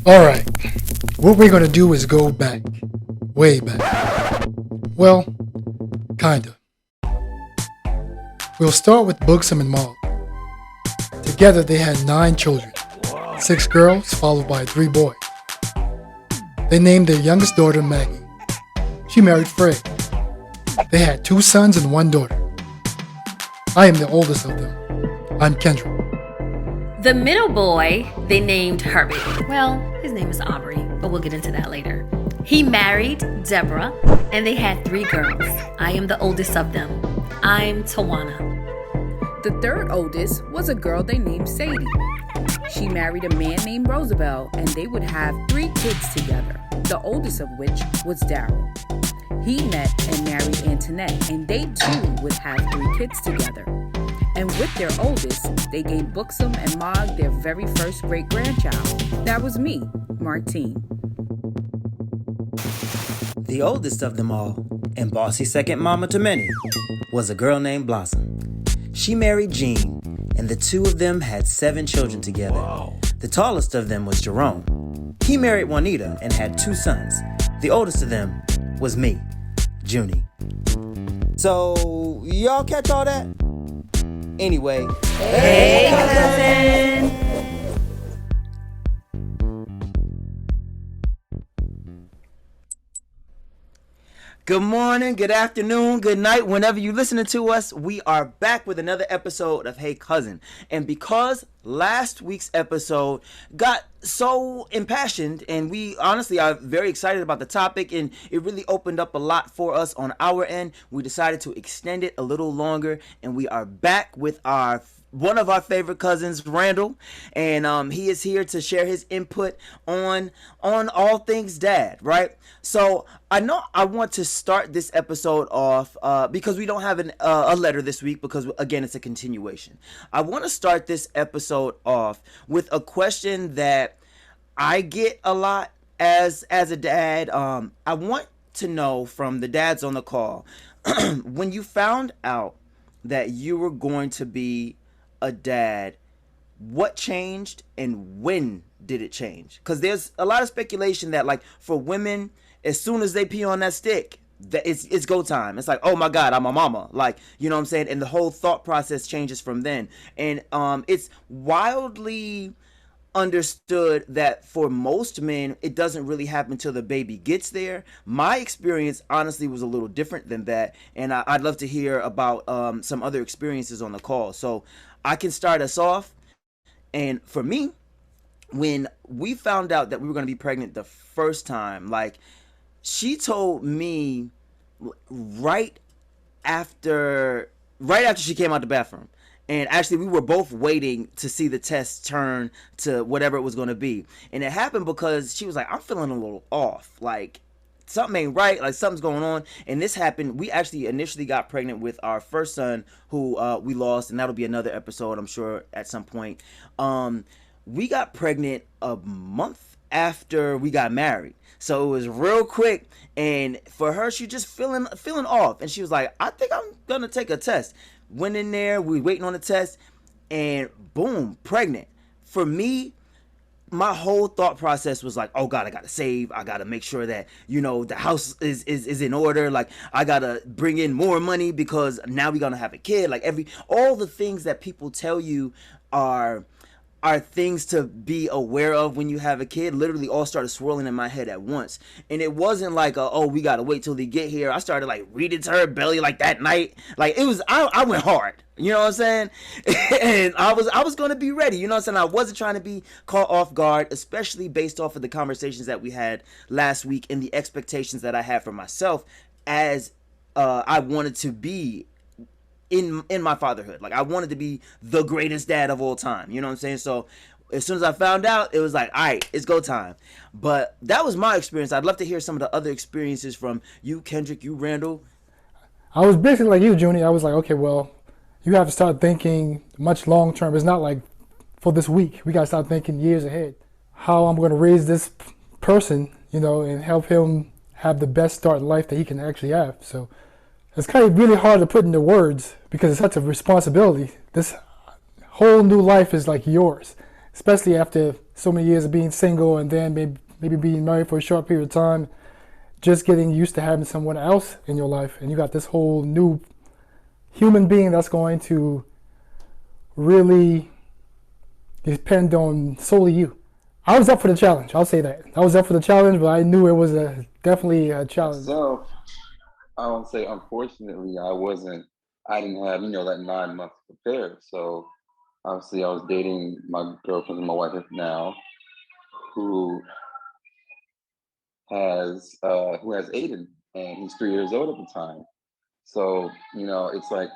Alright, what we're gonna do is go back. Way back. Well, kinda. We'll start with Buxom and Maud. Together they had 9 children. 6 girls followed by 3 boys. They named their youngest daughter Maggie. She married Fred. They had 2 sons and 1 daughter. I am the oldest of them. I'm Kendrick. The middle boy, they named Herbert. Well, his name is Aubrey, but we'll get into that later. He married Deborah, and they had 3 girls. I am the oldest of them. I'm Tawana. The third oldest was a girl they named Sadie. She married a man named Roosevelt, and they would have 3 kids together, the oldest of which was Daryl. He met and married Antoinette, and they too would have 3 kids together. And with their oldest, they gave Buxom and Maud their very first great-grandchild. That was me, Martine. The oldest of them all, and bossy second mama to many, was a girl named Blossom. She married Jean, and the 2 of them had 7 children together. Wow. The tallest of them was Jerome. He married Juanita and had 2 sons. The oldest of them was me, Junie. So, y'all catch all that? Anyway. Hey, cousin! Good morning, good afternoon, good night. Whenever you're listening to us, we are back with another episode of Hey Cousin. And because last week's episode got so impassioned, and we honestly are very excited about the topic, and it really opened up a lot for us on our end, we decided to extend it a little longer, and we are back with one of our favorite cousins, Randall, and he is here to share his input on all things dad, right? So I know I want to start this episode off because we don't have a letter this week because, again, it's a continuation. I want to start this episode off with a question that I get a lot as a dad. I want to know from the dads on the call, when you found out that you were going to be a dad, what changed and when did it change? Because there's a lot of speculation that, like, for women, as soon as they pee on that stick, that it's go time. It's like, oh my God, I'm a mama. Like, you know what I'm saying? And the whole thought process changes from then. And it's wildly understood that for most men, it doesn't really happen till the baby gets there. My experience, honestly, was a little different than that. And I'd love to hear about some other experiences on the call. So I can start us off. And for me, when we found out that we were going to be pregnant the first time, like, she told me right after she came out the bathroom. And actually, we were both waiting to see the test turn to whatever it was going to be. And it happened because she was like, I'm feeling a little off. Like, something ain't right. Like, something's going on. And this happened. We actually initially got pregnant with our first son, who we lost. And that'll be another episode, I'm sure, at some point. We got pregnant a month after we got married. So it was real quick. And for her, she just feeling off. And she was like, I think I'm going to take a test. Went in there, we waiting on the test, and boom, pregnant. For me, my whole thought process was like, oh God, I gotta save. I gotta make sure that, you know, the house is in order. Like, I gotta bring in more money because now we're gonna have a kid. Like, all the things that people tell you are things to be aware of when you have a kid literally all started swirling in my head at once. And it wasn't like, oh, we gotta wait till they get here. I started like reading to her belly like that night. Like, it was, I went hard, you know what I'm saying? And I was gonna be ready, you know what I'm saying? I wasn't trying to be caught off guard, especially based off of the conversations that we had last week and the expectations that I had for myself as I wanted to be in my fatherhood. Like, I wanted to be the greatest dad of all time, you know what I'm saying? So as soon as I found out, it was like, all right, it's go time. But that was my experience. I'd love to hear some of the other experiences from you, Kendrick, you, Randall. I was basically like you, Junie. I was like, okay, well, you have to start thinking much long term. It's not like for this week. We got to start thinking years ahead. How I'm going to raise this person, you know, and help him have the best start in life that he can actually have. So it's kind of really hard to put into words because it's such a responsibility. This whole new life is like yours. especially after so many years of being single and then maybe being married for a short period of time, just getting used to having someone else in your life, and you got this whole new human being that's going to really depend on solely you. I was up for the challenge. I'll say that. I was up for the challenge, but I knew it was definitely a challenge. So I would say, unfortunately, I didn't have, that 9 months to prepare. So obviously I was dating my girlfriend and my wife now, who has Aiden, and he's 3 years old at the time. So, it's like,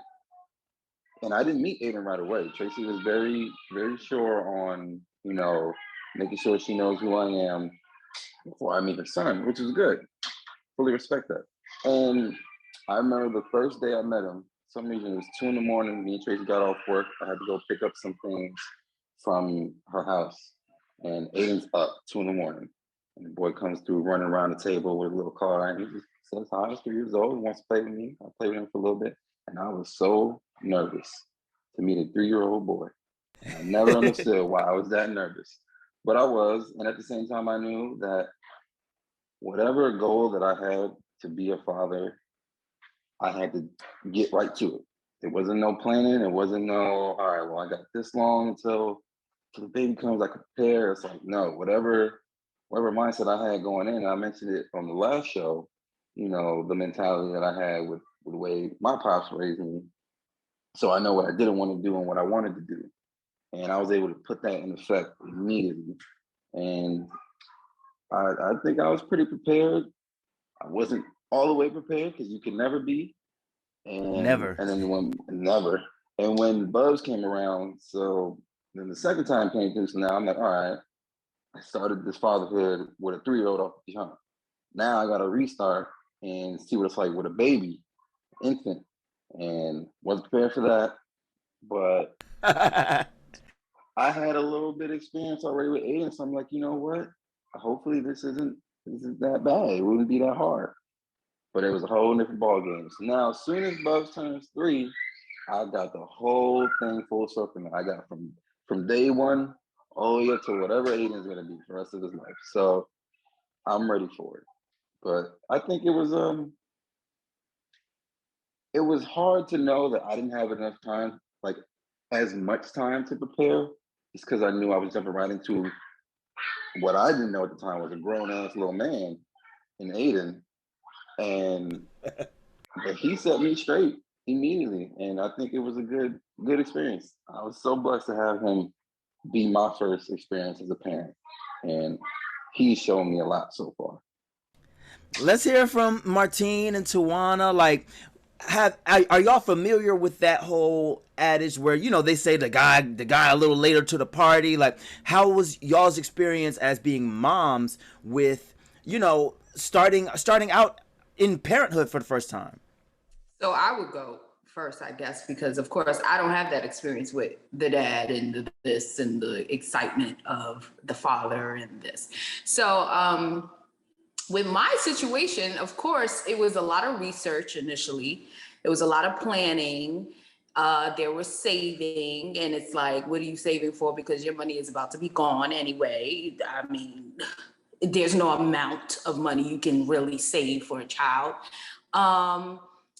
and I didn't meet Aiden right away. Tracy was very, very sure on, making sure she knows who I am before I meet her son, which is good. Fully respect that. And I remember the first day I met him, for some reason it was 2 a.m. Me and Tracy got off work. I had to go pick up some things from her house. And Aiden's up 2 a.m. And the boy comes through running around the table with a little car, and he just says, hi, he's 3 years old, he wants to play with me. I played with him for a little bit. And I was so nervous to meet a 3-year-old boy. I never understood why I was that nervous. But I was, and at the same time I knew that whatever goal that I had to be a father, I had to get right to it. There wasn't no planning, it wasn't no, all right, well, I got this long until the baby comes, I can prepare. It's like, no, whatever mindset I had going in, I mentioned it on the last show, the mentality that I had with the way my pops raised me. So I know what I didn't want to do and what I wanted to do. And I was able to put that in effect immediately. And I think I was pretty prepared. I wasn't all the way prepared, because you can never be. And Never. And then never. And when Bubs came around, so then the second time came through, so now I'm like, all right, I started this fatherhood with a 3-year-old off the jump. Now I got to restart and see what it's like with a baby, infant. And wasn't prepared for that, but I had a little bit of experience already with Aiden, so I'm like, you know what? Hopefully this isn't that bad. It wouldn't be that hard. But it was a whole different ball game. So now, as soon as Bubs turns 3, I got the whole thing full circle. I got from day one all the way up to whatever Aiden's gonna be for the rest of his life. So I'm ready for it. But I think it was hard to know that I didn't have enough time, like as much time to prepare. It's because I knew I was jumping right into what I didn't know at the time was a grown ass little man in Aiden. But he set me straight immediately. And I think it was a good experience. I was so blessed to have him be my first experience as a parent. And he's shown me a lot so far. Let's hear from Martine and Tawana. Like, are y'all familiar with that whole adage where they say the guy a little later to the party? Like, how was y'all's experience as being moms with starting out in parenthood for the first time? So I would go first, I guess, because of course I don't have that experience with the dad and this and the excitement of the father and this. So with my situation, of course, it was a lot of research initially. It was a lot of planning. There was saving, and it's like, what are you saving for? Because your money is about to be gone anyway. I mean, there's no amount of money you can really save for a child.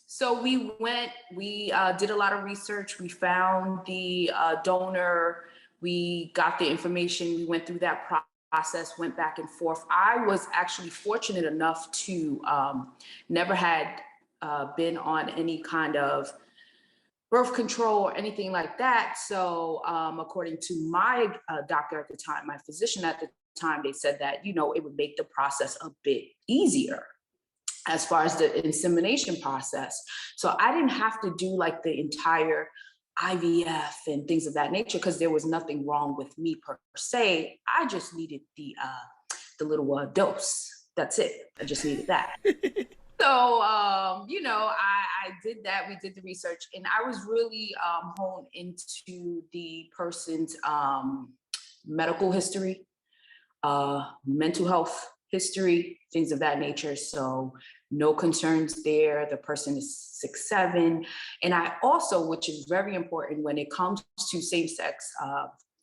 So we did a lot of research. We found the donor. We got the information. We went through that process, went back and forth. I was actually fortunate enough to never had been on any kind of birth control or anything like that. So according to my doctor at the time, my physician at the time, they said that, it would make the process a bit easier as far as the insemination process. So I didn't have to do like the entire IVF and things of that nature, because there was nothing wrong with me per se. I just needed the little dose. That's it. I just needed that. So, I did that. We did the research, and I was really honed into the person's medical history, mental health history, things of that nature. So no concerns there. The person is 6'7". And I also, which is very important when it comes to same-sex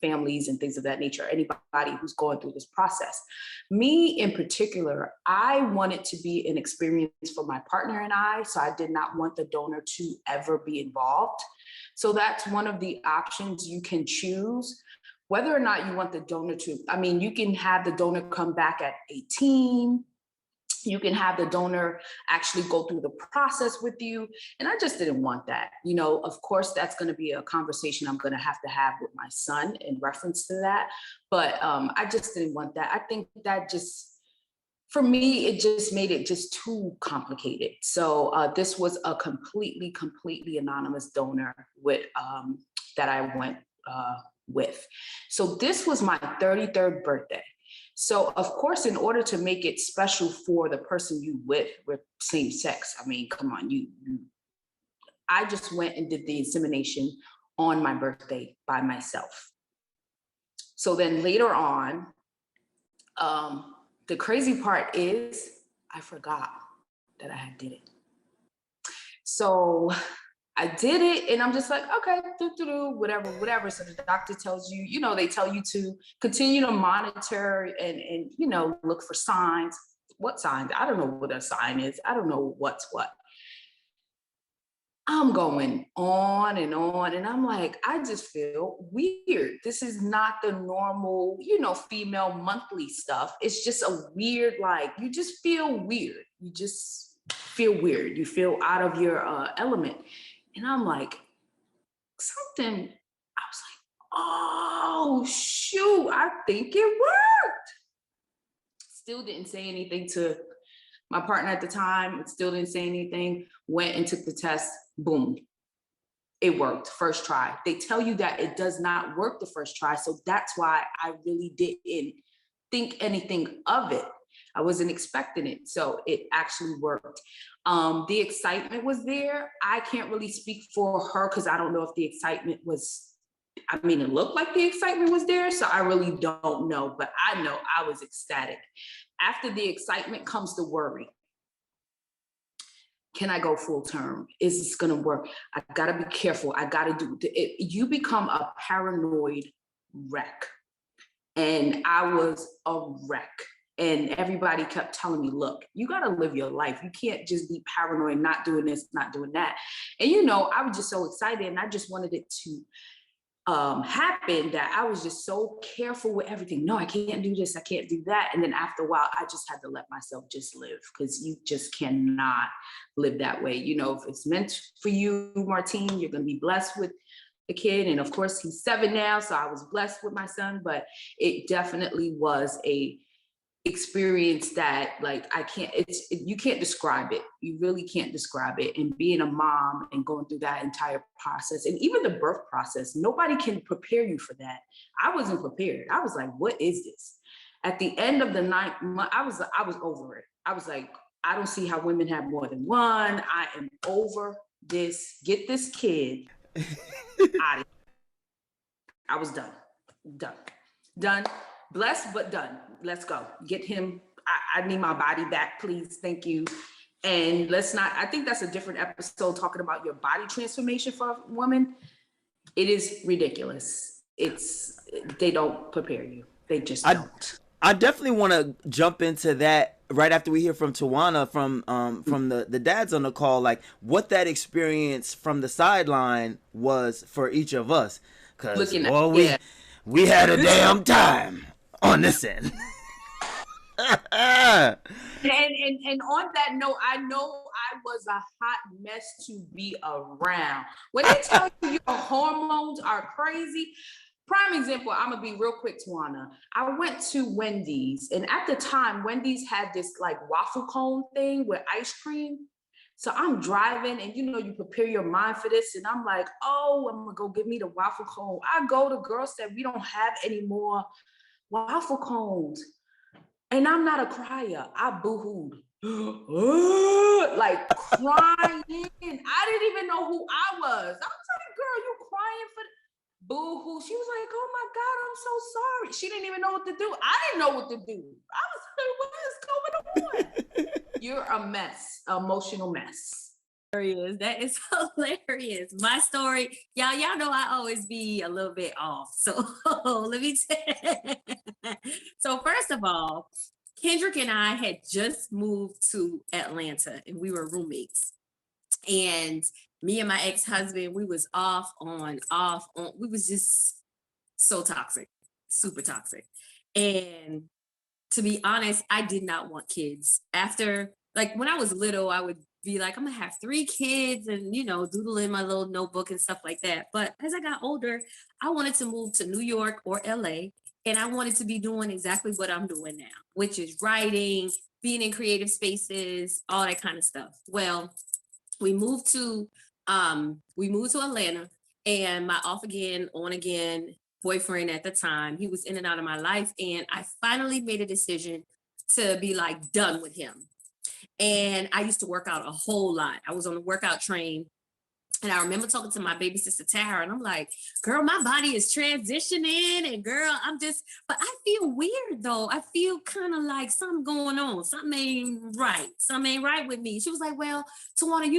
families and things of that nature, anybody who's going through this process. Me in particular, I want it to be an experience for my partner and I, so I did not want the donor to ever be involved. So that's one of the options you can choose. Whether or not you want the donor to, I mean, you can have the donor come back at 18. You can have the donor actually go through the process with you. And I just didn't want that. You know, of course, that's going to be a conversation I'm going to have with my son in reference to that. But I just didn't want that. I think that just, for me, it just made it just too complicated. So this was a completely anonymous donor with that I went with. So this was my 33rd birthday. So of course, in order to make it special for the person you with same sex, I mean, come on, I just went and did the insemination on my birthday by myself. So then later on, the crazy part is I forgot that I had did it. So I did it and I'm just like, okay, whatever. So the doctor tells you, you know, they tell you to continue to monitor and you know, look for signs. What signs? I don't know what a sign is. I don't know what's what. I'm going on and I'm like, I just feel weird. This is not the normal, you know, female monthly stuff. It's just a weird, like, you just feel weird. You just feel weird. You feel out of your element. And I'm like, something, I was like, oh, shoot, I think it worked. Still didn't say anything to my partner at the time. Still didn't say anything. Went and took the test. Boom. It worked. First try. They tell you that it does not work the first try. So that's why I really didn't think anything of it. I wasn't expecting it. So it actually worked. The excitement was there. I can't really speak for her because I don't know if the excitement was, I mean, it looked like the excitement was there. So I really don't know, but I know I was ecstatic. After the excitement comes the worry. Can I go full term? Is this going to work? I got to be careful. I got to do it. You become a paranoid wreck. And I was a wreck. And everybody kept telling me, look, you got to live your life. You can't just be paranoid, not doing this, not doing that. And, you know, I was just so excited and I just wanted it to happen that I was just so careful with everything. No, I can't do this. I can't do that. And then after a while, I just had to let myself just live because you just cannot live that way. You know, if it's meant for you, Martine, you're going to be blessed with a kid. And of course, he's 7 now. So I was blessed with my son, but it definitely was a experience that like you can't describe it. You really can't describe it. And being a mom and going through that entire process and even the birth process, nobody can prepare you for that. I wasn't prepared. I was like, what is this? At the end of the 9th month, I was over it. I was like, I don't see how women have more than one. I am over this. Get this kid out of here. I was done. Blessed, but done. Let's go. Get him. I need my body back, please. Thank you. And let's not, I think that's a different episode talking about your body transformation for a woman. It is ridiculous. They don't prepare you. They just don't. I definitely want to jump into that right after we hear from Tawana from the dads on the call, like what that experience from the sideline was for each of us. Because we had a damn time on this end. And on that note, I know I was a hot mess to be around. When they tell you your hormones are crazy, prime example, I'm gonna be real quick, Tawana. I went to Wendy's, and at the time, Wendy's had this like waffle cone thing with ice cream. So I'm driving, and you know, you prepare your mind for this, and I'm like, oh, I'm gonna go get me the waffle cone. I go, the girl said, we don't have any more waffle cones. And I'm not a crier. I boo-hooed. Like crying. I didn't even know who I was. I was like, girl, you crying for boo-hoo. She was like, oh my God, I'm so sorry. She didn't even know what to do. I didn't know what to do. I was like, what is going on? You're a mess, emotional mess. hilarious. That is hilarious. My story, y'all know I always be a little bit off. So let me tell. So first of all, Kendrick and I had just moved to Atlanta and we were roommates. And me and my ex-husband, we was off on. We was just so toxic, super toxic. And to be honest, I did not want kids. After, like, when I was little, I would be like, I'm gonna have 3 kids and, doodle in my little notebook and stuff like that. But as I got older, I wanted to move to New York or LA. And I wanted to be doing exactly what I'm doing now, which is writing, being in creative spaces, all that kind of stuff. Well, we moved to Atlanta, and my off again, on again boyfriend at the time, he was in and out of my life, and I finally made a decision to be like done with him. And I used to work out a whole lot. I was on the workout train. And I remember talking to my baby sister Tara, and I'm like, girl, my body is transitioning, and girl, but I feel weird though. I feel kind of like something going on. Something ain't right. Something ain't right with me. She was like, well, Tawana,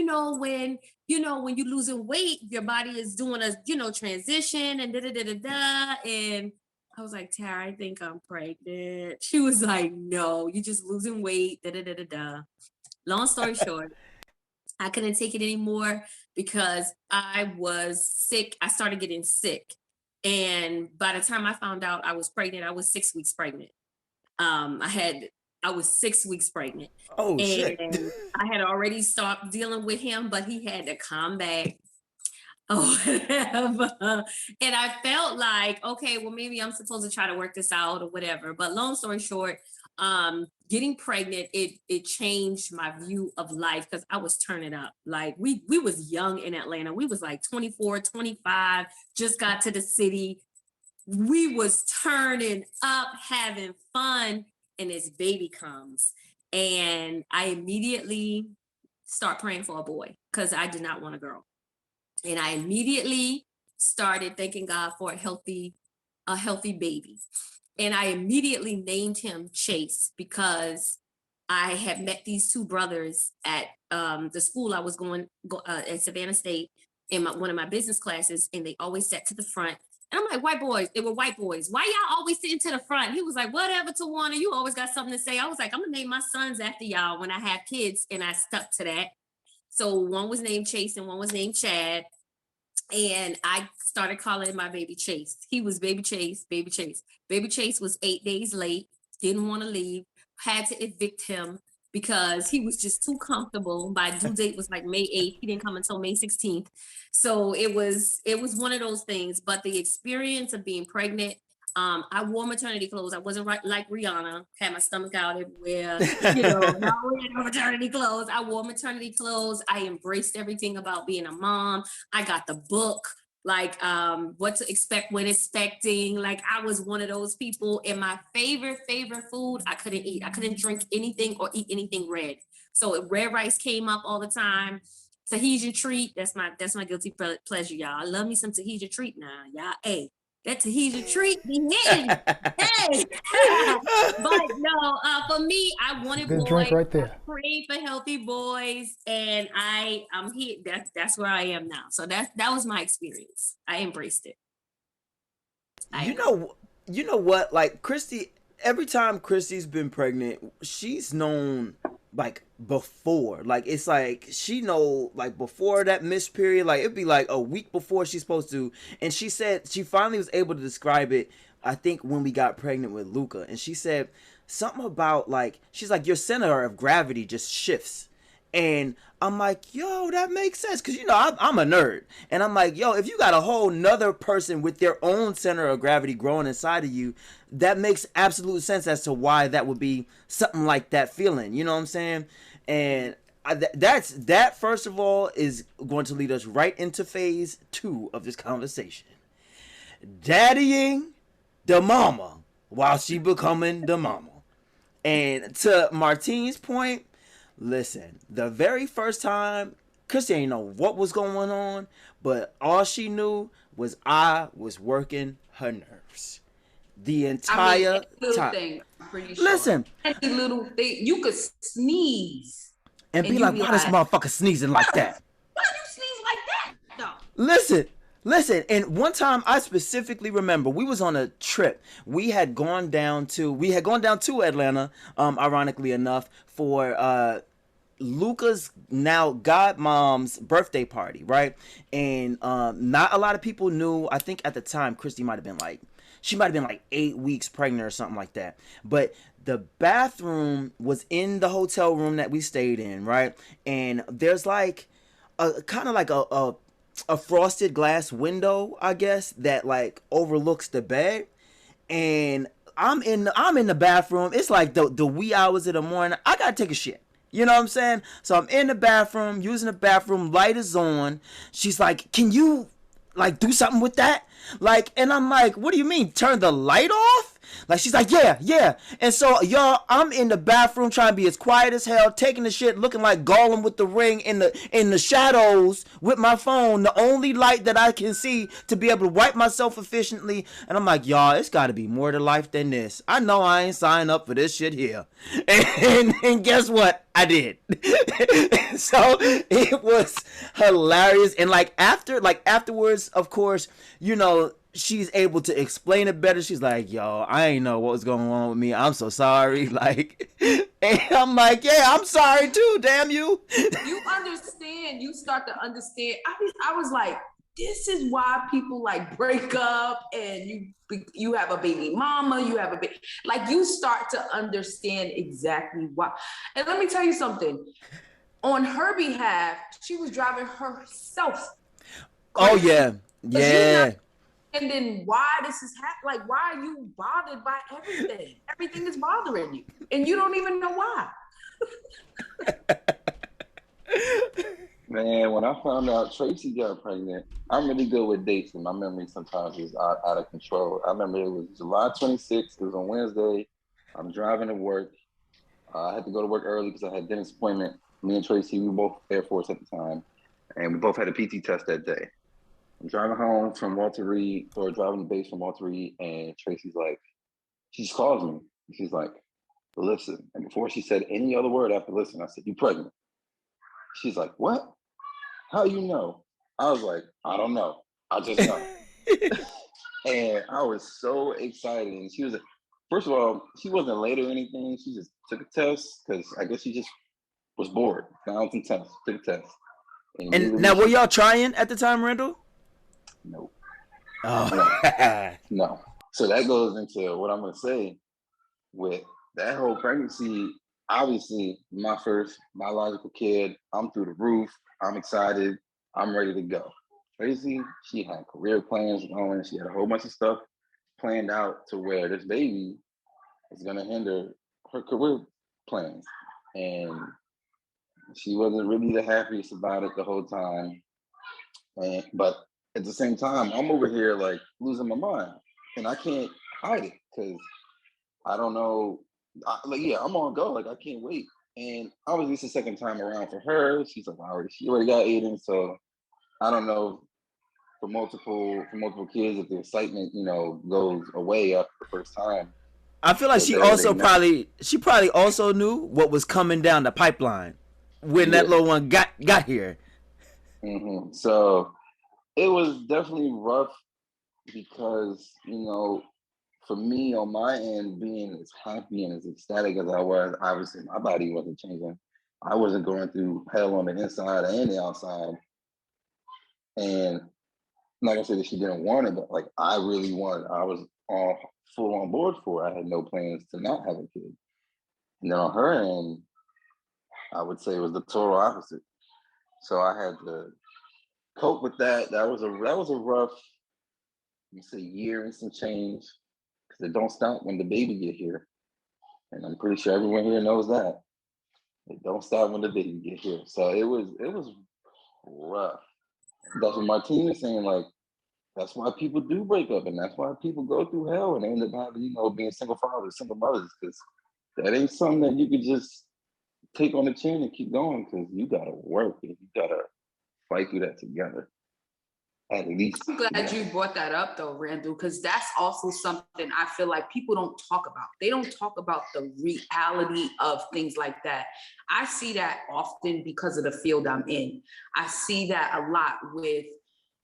when you're losing weight, your body is doing a, transition and da-da-da-da-da. And I was like, Tara, I think I'm pregnant. She was like, no, you're just losing weight, da-da-da-da-da. Long story short, I couldn't take it anymore because I was sick. I started getting sick. And by the time I found out I was pregnant, I was 6 weeks pregnant. I was 6 weeks pregnant. Oh, and shit. I had already stopped dealing with him, but he had to come back. Oh, and I felt like, okay, well, maybe I'm supposed to try to work this out or whatever. But long story short, getting pregnant, it changed my view of life because I was turning up. Like we was young in Atlanta. We was like 24, 25, just got to the city. We was turning up, having fun, and this baby comes. And I immediately start praying for a boy because I did not want a girl. And I immediately started thanking God for a healthy baby. And I immediately named him Chase because I had met these 2 brothers at the school I was going at Savannah State in one of my business classes, and they always sat to the front. And I'm like, white boys, they were white boys. Why y'all always sitting to the front? He was like, whatever, Tawana, you always got something to say. I was like, I'm gonna name my sons after y'all when I have kids, and I stuck to that. So one was named Chase and one was named Chad. And I started calling my baby Chase. He was baby Chase, baby Chase. Baby Chase was 8 days late, didn't want to leave, had to evict him because he was just too comfortable. My due date was like May 8th. He didn't come until May 16th. So it was one of those things. But the experience of being pregnant, I wore maternity clothes. I wasn't like Rihanna, had my stomach out everywhere. Not wearing maternity clothes. I wore maternity clothes. I embraced everything about being a mom. I got the book, like what to expect when expecting. Like I was one of those people. And my favorite food, I couldn't eat. I couldn't drink anything or eat anything red. So red rice came up all the time. Tahitian treat, that's my guilty pleasure, y'all. I love me some Tahitian treat now, y'all. Hey. That Tahitian treat be hitting. Hey. But no, for me, I wanted Good boys. drink right there. I prayed for healthy boys, and I'm here. That's where I am now. So that was my experience. I embraced it. You know what? Like Christy, every time Christy's been pregnant, she's known like before. Like it's like she know like before that missed period, like it'd be like a week before she's supposed to. And she said she finally was able to describe it, I think, when we got pregnant with Luca. And she said something about like, she's like, your center of gravity just shifts. And I'm like, yo, that makes sense. Because, I'm a nerd. And I'm like, yo, if you got a whole nother person with their own center of gravity growing inside of you, that makes absolute sense as to why that would be something like that feeling. You know what I'm saying? And that, first of all, is going to lead us right into phase 2 of this conversation. Daddying the mama while she becoming the mama. And to Martine's point, listen, the very first time, Christy ain't know what was going on, but all she knew was I was working her nerves the entire time. Thing, I'm pretty sure. Listen, any little thing, you could sneeze and be like, why this motherfucker sneezing like that? Listen, and one time I specifically remember we was on a trip. We had gone down to Atlanta, ironically enough, for Luca's now godmom's birthday party, right? And not a lot of people knew. I think at the time Christy might have been like 8 weeks pregnant or something like that. But the bathroom was in the hotel room that we stayed in, right? And there's like a kind of like a frosted glass window, I guess, that like overlooks the bed. And I'm in the bathroom. It's like the wee hours of the morning. I gotta take a shit. You know what I'm saying? So I'm in the bathroom, using the bathroom, light is on. She's like, "Can you like do something with that?" Like, and I'm like, "What do you mean? Turn the light off?" Like, she's like, yeah. And so, y'all, I'm in the bathroom trying to be as quiet as hell, taking the shit, looking like Gollum with the ring in the shadows with my phone, the only light that I can see to be able to wipe myself efficiently. And I'm like, y'all, it's got to be more to life than this. I know I ain't signed up for this shit here. And guess what? I did. So it was hilarious. And afterwards, of course, you know, she's able to explain it better. She's like, "Yo, I ain't know what was going on with me. I'm so sorry." Like, and I'm like, "Yeah, I'm sorry too. Damn you." You understand. You start to understand. I was like, this is why people like break up, and you have a baby mama. You have a baby. Like, you start to understand exactly why. And let me tell you something. On her behalf, she was driving herself crazy. Oh yeah. And then why this is happening? Like, why are you bothered by everything? Everything is bothering you, and you don't even know why. Man, when I found out Tracy got pregnant, I'm really good with dates, and my memory sometimes is out of control. I remember it was July 26th. It was on Wednesday. I'm driving to work. I had to go to work early because I had a dentist appointment. Me and Tracy, we were both Air Force at the time, and we both had a PT test that day. I'm driving home from Walter Reed, or driving the base from Walter Reed, and Tracy's like, she just calls me. She's like, "Listen." And before she said any other word after listen, I said, "You pregnant?" She's like, "What? How you know?" I was like, "I don't know. I just know." And I was so excited. And she was, first of all, she wasn't late or anything. She just took a test because I guess she just was bored. Found some tests, took a test. And now, were y'all trying at the time, Randall? Nope. Oh. No. So that goes into what I'm going to say with that whole pregnancy. Obviously, my first biological kid, I'm through the roof. I'm excited. I'm ready to go. Tracy, she had career plans going. She had a whole bunch of stuff planned out to where this baby is going to hinder her career plans. And she wasn't really the happiest about it the whole time. But at the same time, I'm over here like losing my mind, and I can't hide it because I don't know. I'm on go. Like, I can't wait. And obviously, it's the second time around for her. She's like, she already got Aiden, so I don't know. For multiple kids, if the excitement, goes away after the first time. I feel like she probably also knew what was coming down the pipeline when that little one got here. Mm-hmm. So it was definitely rough because, for me on my end, being as happy and as ecstatic as I was, obviously my body wasn't changing. I wasn't going through hell on the inside and the outside. And I'm not gonna say that she didn't want it, but like I really wanted. I was all full on board for it. I had no plans to not have a kid. And then on her end, I would say it was the total opposite. So I had to cope with that. That was a rough, let's say, year and some change, because it don't stop when the baby get here, and I'm pretty sure everyone here knows that it don't stop when the baby get here. So it was rough. That's what Martine is saying. Like, that's why people do break up, and that's why people go through hell and end up having, being single fathers, single mothers, because that ain't something that you could just take on the chin and keep going, because you gotta work and you gotta fight through that together. At least. I'm glad you brought that up though, Randall, because that's also something I feel like people don't talk about. They don't talk about the reality of things like that. I see that often because of the field I'm in. I see that a lot with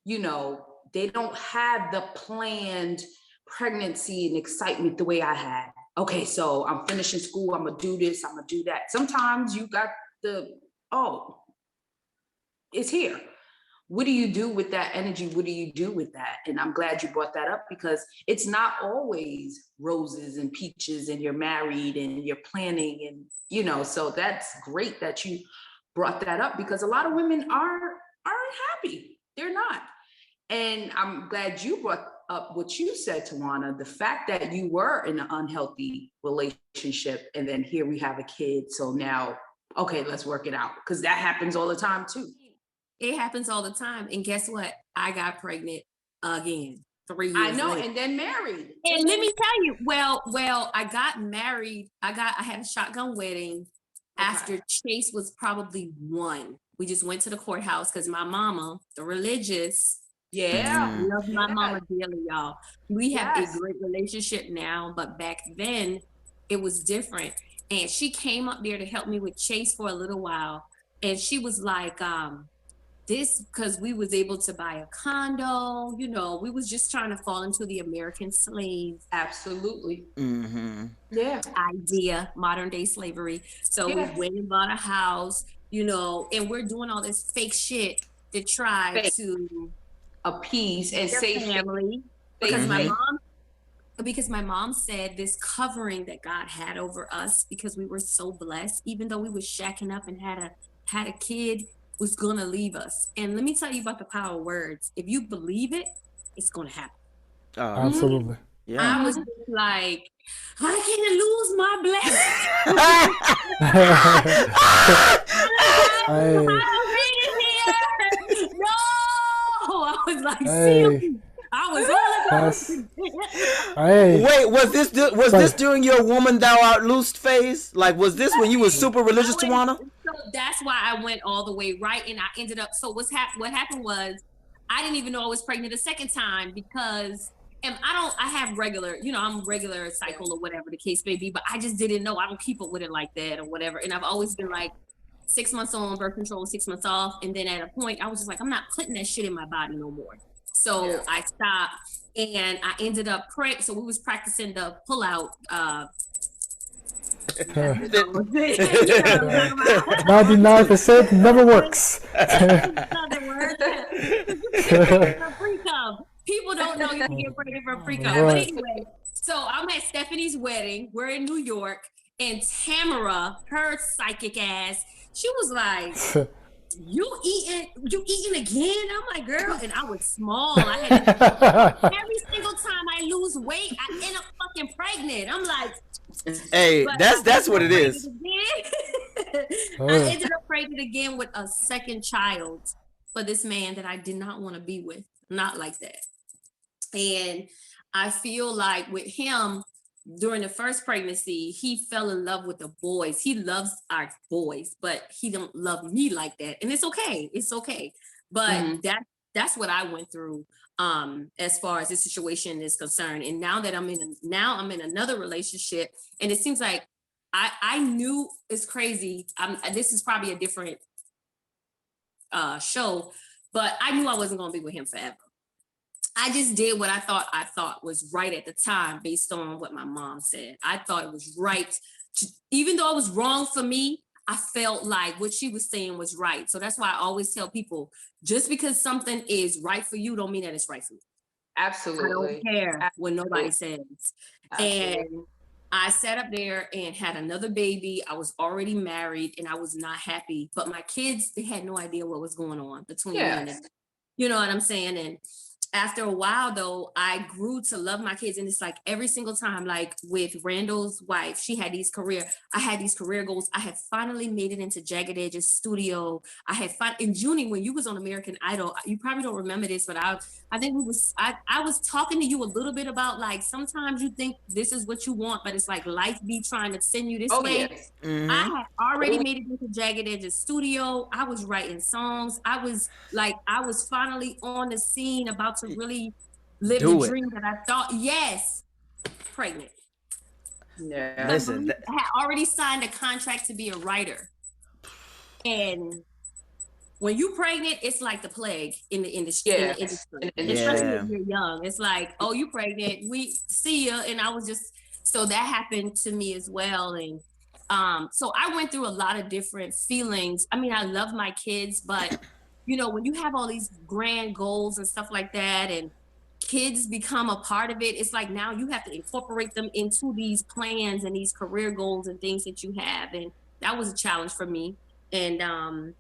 they don't have the planned pregnancy and excitement the way I had. Okay, so I'm finishing school, I'm gonna do this, I'm gonna do that. Sometimes you got it's here. What do you do with that energy? What do you do with that? And I'm glad you brought that up, because it's not always roses and peaches and you're married and you're planning, and so that's great that you brought that up, because a lot of women aren't happy. They're not. And I'm glad you brought up what you said, Tawana, the fact that you were in an unhealthy relationship and then here we have a kid. So now, okay, let's work it out, because that happens all the time too. It happens all the time. And guess what? I got pregnant again 3 years I know, later. and then married. And let me tell you, well, I got married. I had a shotgun wedding after Chase was probably 1. We just went to the courthouse because my mama, the religious, love my mama dearly, y'all. We have a great relationship now, but back then it was different. And she came up there to help me with Chase for a little while. And she was like, this, because we was able to buy a condo, we was just trying to fall into the American slave. Absolutely. Mm-hmm. Yeah. Idea, modern day slavery. So we went and bought a house, and we're doing all this fake shit to try to appease and save family. Because my mom said this covering that God had over us, because we were so blessed, even though we was shacking up and had a kid, was gonna leave us. And let me tell you about the power of words. If you believe it, it's gonna happen. Absolutely. Yeah. I was just like, I can't lose my blessing. No, I was like, seriously. I was all about Wait, was this during your woman thou art loosed phase? Like, was this when you was super religious, Tawana? So that's why I went all the way right, and I ended up. So what happened was, I didn't even know I was pregnant a second time, because I have regular, I'm regular cycle or whatever the case may be, but I just didn't know. I don't keep up with it like that or whatever, and I've always been like 6 months on birth control, 6 months off, and then at a point I was just like, I'm not putting that shit in my body no more. So I stopped, and I ended up so we was practicing the pull out. 99% never works. People don't know you can get pregnant from pre-cum. But anyway, so I'm at Stephanie's wedding. We're in New York, and Tamara, her psychic ass, she was like, you eating again? I'm like, girl, and I was small. I had every single time I lose weight, I end up fucking pregnant. I'm like, hey, that's what it is. I ended up pregnant again with a second child for this man that I did not want to be with. Not like that. And I feel like with him, during the first pregnancy, he fell in love with the boys. He loves our boys, but he don't love me like that. And it's okay. It's okay. But that's what I went through as far as this situation is concerned. And now that I'm in another relationship, and it seems like I knew, it's crazy. This is probably a different show, but I knew I wasn't going to be with him forever. I just did what I thought was right at the time, based on what my mom said. I thought it was right. Even though it was wrong for me, I felt like what she was saying was right. So that's why I always tell people, just because something is right for you don't mean that it's right for me. Absolutely. I don't care what nobody says. Absolutely. And I sat up there and had another baby. I was already married and I was not happy. But my kids, they had no idea what was going on between me and them. You know what I'm saying? And after a while, though, I grew to love my kids. And it's like every single time, like with Randall's wife, I had these career goals. I had finally made it into Jagged Edge's studio. In Junie, when you was on American Idol, you probably don't remember this, but I think I was talking to you a little bit about, like, sometimes you think this is what you want, but it's like life be trying to send you this way. Yes. Mm-hmm. I had already made it into Jagged Edge's studio. I was writing songs. I was finally on the scene, about to really live the dream that I thought. Pregnant. Yeah. Listen, I had already signed a contract to be a writer, and when you pregnant, it's like the plague in the industry. Yeah. Especially if you're young. It's like, oh, you pregnant, we see ya. And I was just, so that happened to me as well. And so I went through a lot of different feelings. I mean, I love my kids, but you know, when you have all these grand goals and stuff like that, and kids become a part of it, it's like now you have to incorporate them into these plans and these career goals and things that you have. And that was a challenge for me. And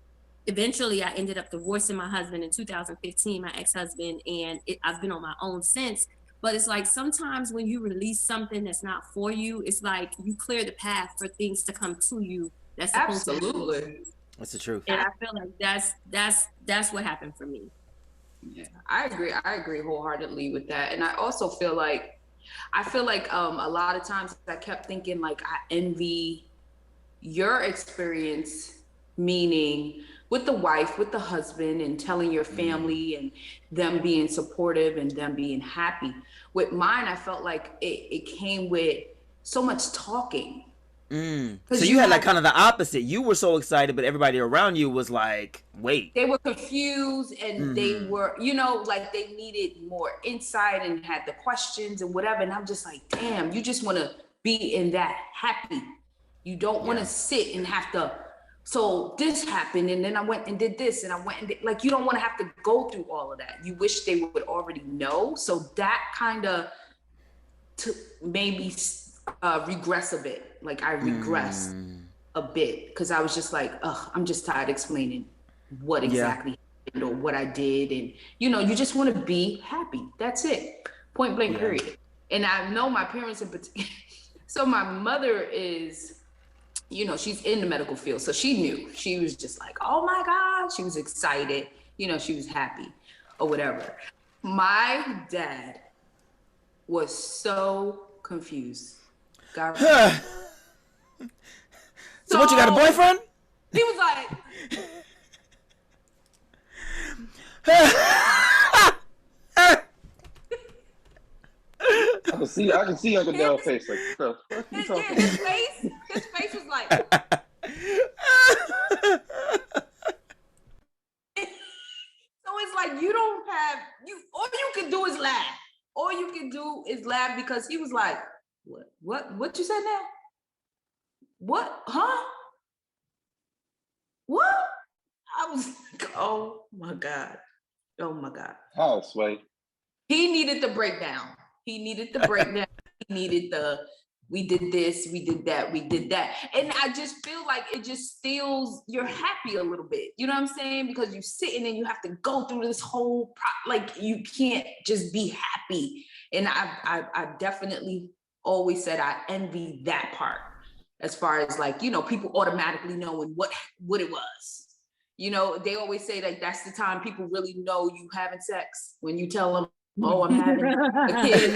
eventually I ended up divorcing my husband in 2015, my ex-husband, and I've been on my own since. But it's like sometimes when you release something that's not for you, it's like you clear the path for things to come to you. That's absolutely. That's the truth. And I feel like that's what happened for me. Yeah, I agree wholeheartedly with that. And I also feel like a lot of times I kept thinking like I envy your experience, meaning with the wife, with the husband, and telling your family and them being supportive and them being happy. With mine, I felt like it came with so much talking. So you had like kind of the opposite. You were so excited, but everybody around you was like, wait. They were confused and they were, you know, like they needed more insight and had the questions and whatever. And I'm just like, damn, you just want to be in that happy. You don't want to sit and have to, so this happened and then I went and did this and I went and did, like, you don't want to have to go through all of that. You wish they would already know. So that kind of made me regress a bit. Like I regressed a bit because I was just like, I'm just tired explaining what exactly happened or what I did. And, you know, you just want to be happy. That's it. Point blank, period. And I know my parents in particular. So my mother is, you know, she's in the medical field. So she knew. She was just like, oh my God. She was excited. You know, she was happy or whatever. My dad was so confused. So what, you got a boyfriend? He was like, I can see Uncle Dell's face like, what the fuck you talking about? His face was like, so it's like you don't have all you can do is laugh. All you can do is laugh because he was like, what you said now? What? Huh? What? I was like, oh my God. How, Sway? He needed the breakdown. He needed we did this, we did that, we did that. And I just feel like it just steals your happy a little bit. You know what I'm saying? Because you're sitting and you have to go through this whole, like you can't just be happy. And I definitely always said I envy that part as far as like, you know, people automatically knowing what it was. You know, they always say like that's the time people really know you having sex when you tell them, oh, I'm having a kid.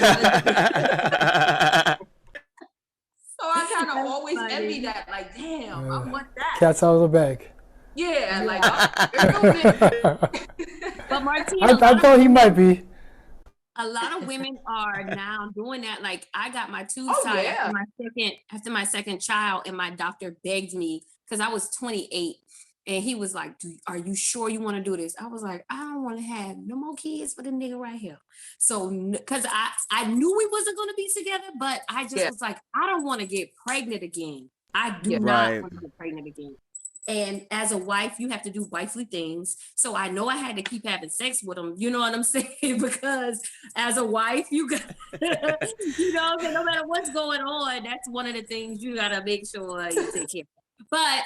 So I kind of always envy that, like, damn, I want that. Cat's out of the bag. Yeah, like, But Martina, I thought he might be. a lot of women are now doing that. Like I got my tubes tied after my second child, and my doctor begged me because I was 28. And he was like, are you sure you want to do this? I was like, I don't want to have no more kids for the nigga right here. So, because I knew we wasn't going to be together, but I just was like, I don't want to get pregnant again. I do not want to get pregnant again. And as a wife, you have to do wifely things. So I know I had to keep having sex with him. You know what I'm saying? Because as a wife, you got, you know, no matter what's going on, that's one of the things you got to make sure you take care of. But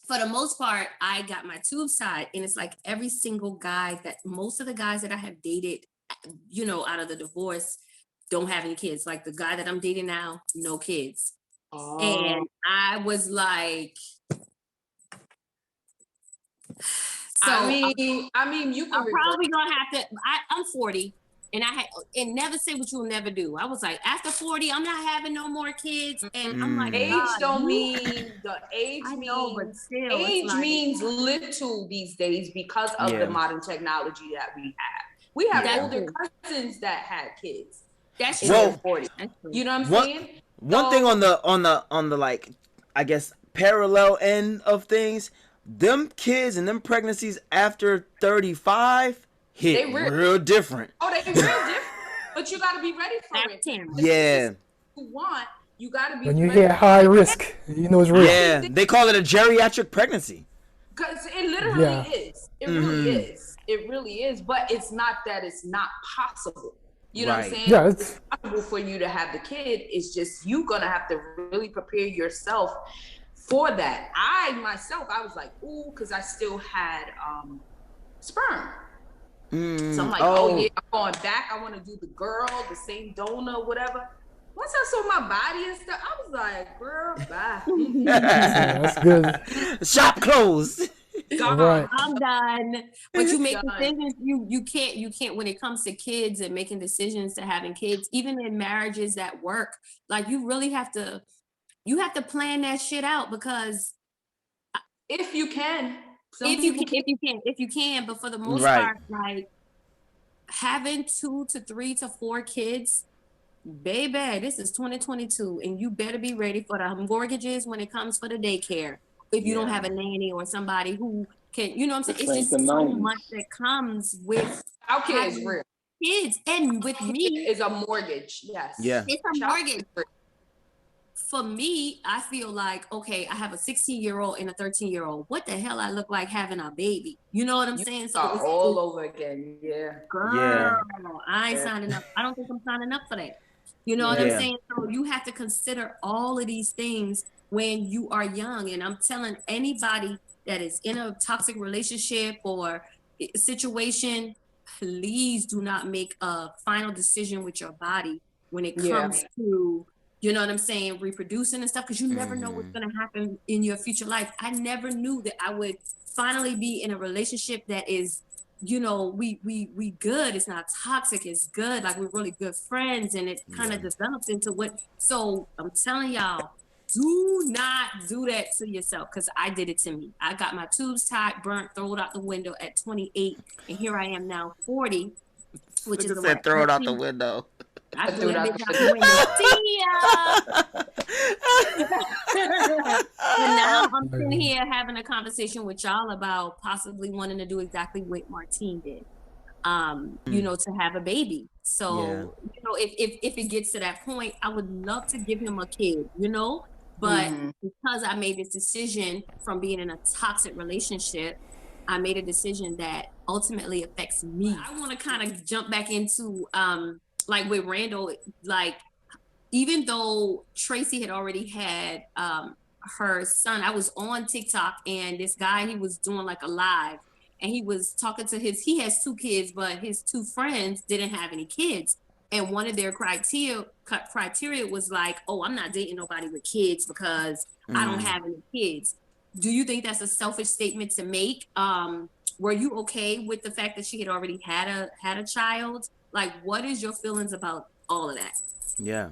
for the most part, I got my tubes tied, and it's like every single guy most of the guys that I have dated, you know, out of the divorce, don't have any kids. Like the guy that I'm dating now, no kids. Oh. And I was like, so I mean, you can. I'm probably gonna have to. I'm 40. And never say what you'll never do. I was like, after 40, I'm not having no more kids. And I'm like, age don't mean the age. I know, but still, age means little these days because of the modern technology that we have. We have older cousins that had kids. That's true. 40. You know what I'm saying? One thing on the like, I guess parallel end of things. them kids and them pregnancies after 35 hit They real. real different. Oh, they real different. But you got to be ready for it. Yeah. You want, you got to be When you ready. hear high risk, you know it's real. Yeah, they call it a geriatric pregnancy. Because it literally Yeah. is. It really is. It really is. But it's not that it's not possible. You know what I'm Right. saying? Yeah, It's possible for you to have the kid. It's just you gonna have to really prepare yourself for that. I myself, I was like, ooh, because I still had sperm. So I'm like, oh yeah, I'm going back. I want to do the girl, the same donor, whatever. Once I saw my body and stuff, I was like, girl, bye. Yeah, that's good. Shop closed. Right. I'm done. But you make Done. decisions. You can't when it comes to kids and making decisions to having kids, even in marriages that work. Like you really have to plan that shit out because If you can. Some if you people can, but for the most Right. part, like having 2 to 3 to 4 kids, baby, this is 2022, and you better be ready for the mortgages when it comes for the daycare. If you don't have a nanny or somebody who can, you know what I'm saying? It's It's just like the so 90s. much that comes with our kid is having real. kids, and with me, Is a mortgage. Yes. Yeah. it's a Child mortgage. For me, I feel like, okay, I have a 16-year-old and a 13-year-old. What the hell I look like having a baby? You know what I'm saying? So Start it's all over again. Yeah. girl, Yeah. I ain't Yeah. signing up. I don't think I'm signing up for that. You know what Yeah. I'm saying? So you have to consider all of these things when you are young. And I'm telling anybody that is in a toxic relationship or situation, please do not make a final decision with your body when it Yeah. comes to, you know what I'm saying, reproducing and stuff, because you never know what's going to happen in your future life. I never knew that I would finally be in a relationship that is, you know, we good. It's not toxic. It's good. Like we're really good friends, and it kind of develops into what. So I'm telling y'all, do not do that to yourself, because I did it to me. I got my tubes tied, burnt, thrown out the window at 28, and here I am now 40, which is Said throw it out the window. I threw that bitch out the window. See ya. And now I'm sitting here having a conversation with y'all about possibly wanting to do exactly what Martine did. You know, to have a baby. So, you know, if it gets to that point, I would love to give him a kid, you know, but because I made this decision from being in a toxic relationship, I made a decision that ultimately affects me. I want to kind of jump back into, like with Randall, like, even though Tracy had already had her son, I was on TikTok and this guy, he was doing like a live and he was talking to he has 2 kids, but his 2 friends didn't have any kids. And one of their criteria was like, oh, I'm not dating nobody with kids because I don't have any kids. Do you think that's a selfish statement to make? Were you okay with the fact that she had already had a child? Like, what is your feelings about all of that? Yeah.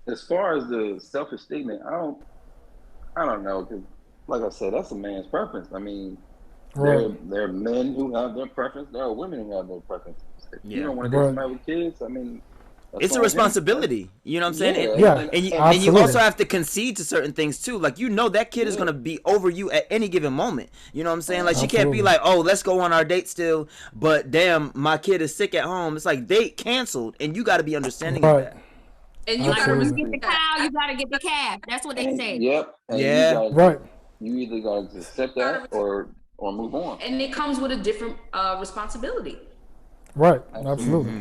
As far as the selfish statement, I don't know, because like I said, that's a man's preference. I mean, there are men who have their preference. There are women who have their preference. If you don't want to date somebody with kids, I mean, it's a responsibility. You know what I'm saying? Yeah, and you also have to concede to certain things too. Like, you know, that kid is gonna be over you at any given moment. You know what I'm saying? Like, she can't be like, oh, let's go on our date still, but damn, my kid is sick at home. It's like, date canceled, and you got to be understanding of that. And you gotta get the cow, you gotta get the calf. That's what they say. Yep. And you either gotta accept that or move on. And it comes with a different responsibility. Right. Absolutely.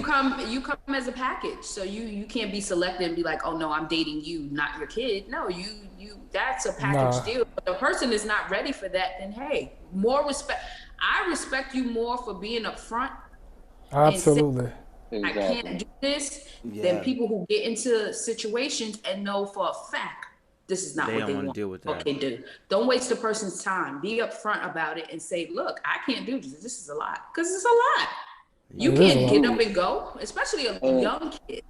You come as a package, so you can't be selective and be like, oh no, I'm dating you, not your kid. No, you that's a package deal. But the person is not ready for that, then hey, more respect. I respect you more for being upfront. Absolutely. I can't do this than people who get into situations and know for a fact this is not what they want. Deal with that. Okay, do. Don't waste a person's time. Be upfront about it and say, look, I can't do this. This is a lot. Because it's a lot. You can't get up and go, especially a young kid.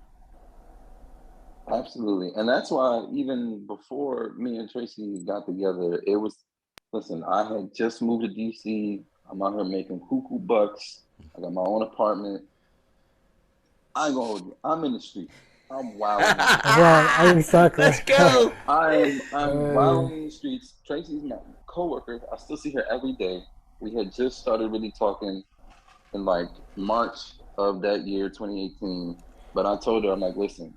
Absolutely. And that's why even before me and Tracy got together, it was, listen, I had just moved to DC. I'm out here making cuckoo bucks. I got my own apartment. I'm in the street. I'm wild. Right, exactly. Let's go. I'm wilding in the streets. Tracy's coworker. I still see her every day. We had just started really talking in like March of that year, 2018. But I told her, I'm like, listen,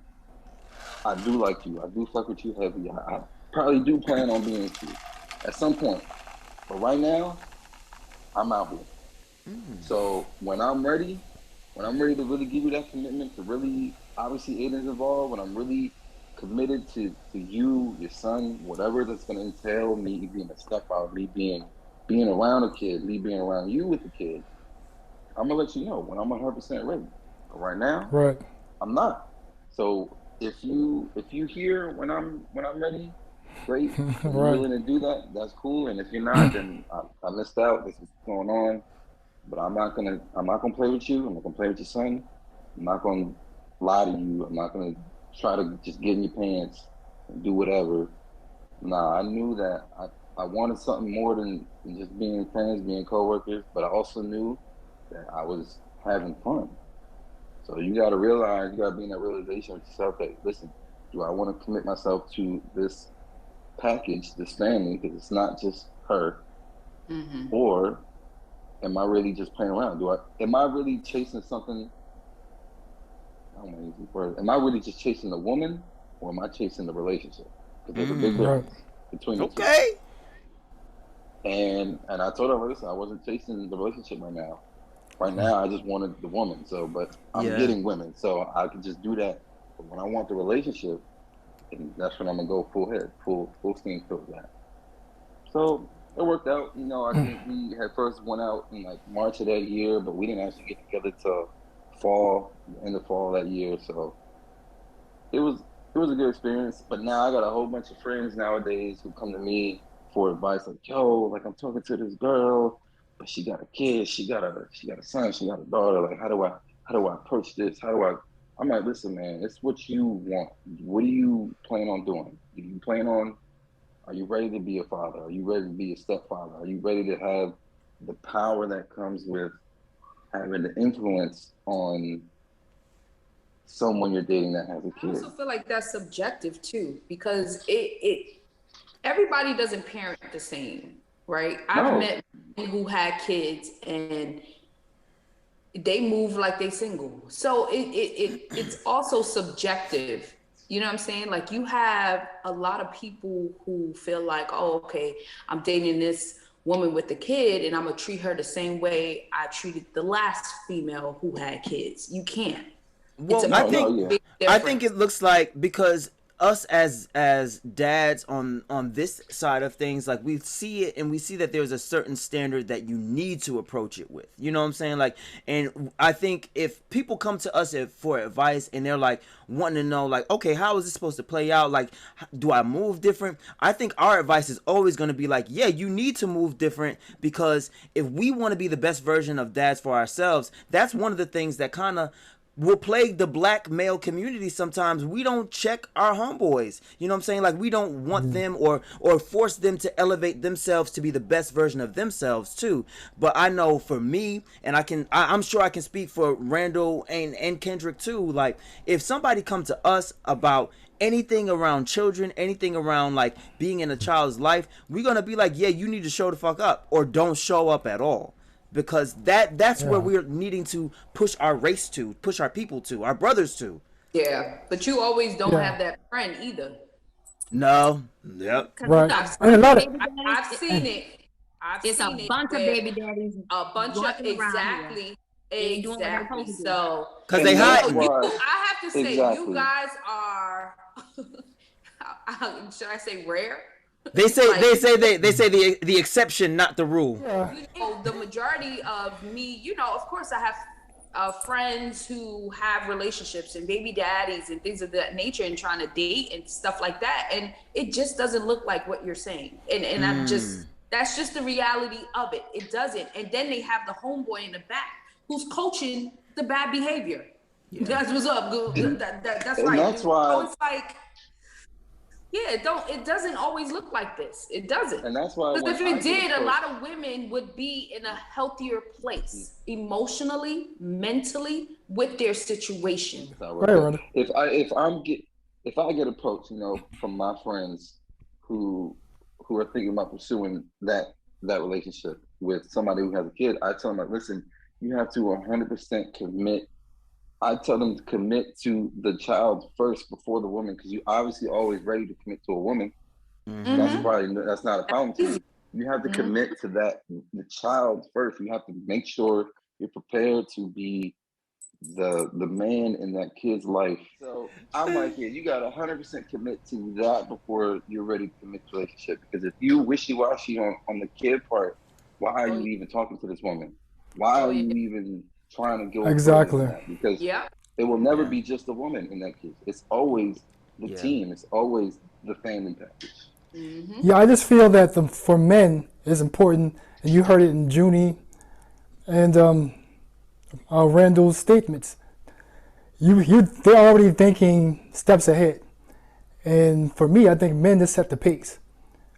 I do like you. I do fuck with you heavy. I probably do plan on being with you at some point. But right now, I'm out here. So when I'm ready to really give you that commitment, to really, obviously Aiden's involved, when I'm really committed to you, your son, whatever that's going to entail, me being a stepfather, me being around a kid, me being around you with the kid, I'm going to let you know when I'm 100% ready. But right now, Right. I'm not. So if you hear when I'm ready, great. If you're Right. willing to do that, that's cool. And if you're not, then I missed out. This is what's going on. But I'm not gonna play with you. I'm not gonna play with your son. I'm not gonna lie to you. I'm not gonna try to just get in your pants and do whatever. Nah, I knew that I wanted something more than just being friends, being coworkers, but I also knew that I was having fun. So you gotta realize, you gotta be in that realization with yourself that, listen, do I want to commit myself to this package, this family, because it's not just her, or am I really just playing around? Am I really chasing something? I don't want to use these words. Am I really just chasing the woman, or am I chasing the relationship? Because there's a big difference between the two. Okay. And I told her, listen, I wasn't chasing the relationship right now. Right now, I just wanted the woman. So, but I'm getting women, so I can just do that. But when I want the relationship, and that's when I'm gonna go full head, full steam towards that. So it worked out. You know, I think we had first went out in like March of that year, but we didn't actually get together till end of fall that year. So it was a good experience. But now I got a whole bunch of friends nowadays who come to me for advice, like, yo, like I'm talking to this girl, but she got a kid, she got a son, she got a daughter. Like, how do I approach this? I'm like, listen, man, it's what you want. What do you plan on doing? Are you ready to be a father? Are you ready to be a stepfather? Are you ready to have the power that comes with having the influence on someone you're dating that has a I kid? also feel like that's subjective too, because everybody doesn't parent the same, right? I've met men who had kids and they move like they single. So it's also subjective. You know what I'm saying? Like, you have a lot of people who feel like, oh, okay, I'm dating this woman with a kid and I'm gonna treat her the same way I treated the last female who had kids. You can't. Well, Big I think difference. it looks like, because us as dads on this side of things, like, we see it and we see that there's a certain standard that you need to approach it with. You know what I'm saying? Like, and I think if people come to us for advice and they're like wanting to know, like, okay, how is this supposed to play out? Like, do I move different? I think our advice is always going to be like, yeah, you need to move different, because if we want to be the best version of dads for ourselves, that's one of the things that kind of will plague the black male community. Sometimes we don't check our homeboys. You know what I'm saying? Like, we don't want them or force them to elevate themselves to be the best version of themselves too. But I know for me, and I'm sure I can speak for Randall and Kendrick too, like, if somebody come to us about anything around children, anything around like being in a child's life, we're gonna be like, yeah, you need to show the fuck up, or don't show up at all. Because that's where we're needing to push our race to, push our people to, our brothers to. Yeah, but you always don't have that friend either. No. Yep. Right. I've And a lot of seen it. It's a bunch of baby daddies. A bunch of exactly. So because they hide. I have to say, Exactly. you guys are. Should I say rare? They say the exception, not the rule. yeah. You know, the majority of me, you know, of course, I have friends who have relationships and baby daddies and things of that nature, and trying to date and stuff like that, and it just doesn't look like what you're saying. And I'm just, that's just the reality of it. It doesn't. And then they have the homeboy in the back who's coaching the bad behavior. Yeah. That's what's up. That's And right. that's why. So it's like, yeah, it doesn't always look like this. It doesn't. And that's why. Because if it did, a lot of women would be in a healthier place emotionally, mentally, with their situation. Right. If I get approached, you know, from my friends who who are thinking about pursuing that relationship with somebody who has a kid, I tell them like, listen, you have to 100% commit. I tell them to commit to the child first before the woman, because you obviously always ready to commit to a woman. That's not a problem to you. You have to commit to the child first. You have to make sure you're prepared to be the man in that kid's life. So I'm like, yeah, you got 100% commit to that before you're ready to commit to a relationship. Because if you wishy-washy on the kid part, why are you even talking to this woman? Why are you even trying to go Exactly. further than that? Because it will never be just a woman in that case. It's always the team. It's always the family package. Yeah, I just feel that for men it's important, and you heard it in Junie and Randall's statements. They're already thinking steps ahead, and for me, I think men just set the pace.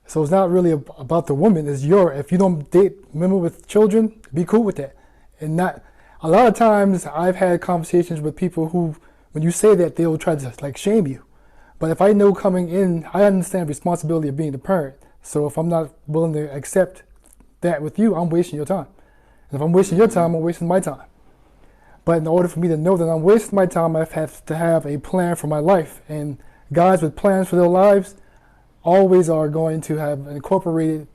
So it's not really about the woman. It's if you don't date women with children, be cool with that, and not. A lot of times, I've had conversations with people who, when you say that, they'll try to like shame you. But if I know coming in, I understand the responsibility of being the parent. So if I'm not willing to accept that with you, I'm wasting your time. And if I'm wasting your time, I'm wasting my time. But in order for me to know that I'm wasting my time, I have to have a plan for my life. And guys with plans for their lives always are going to have incorporated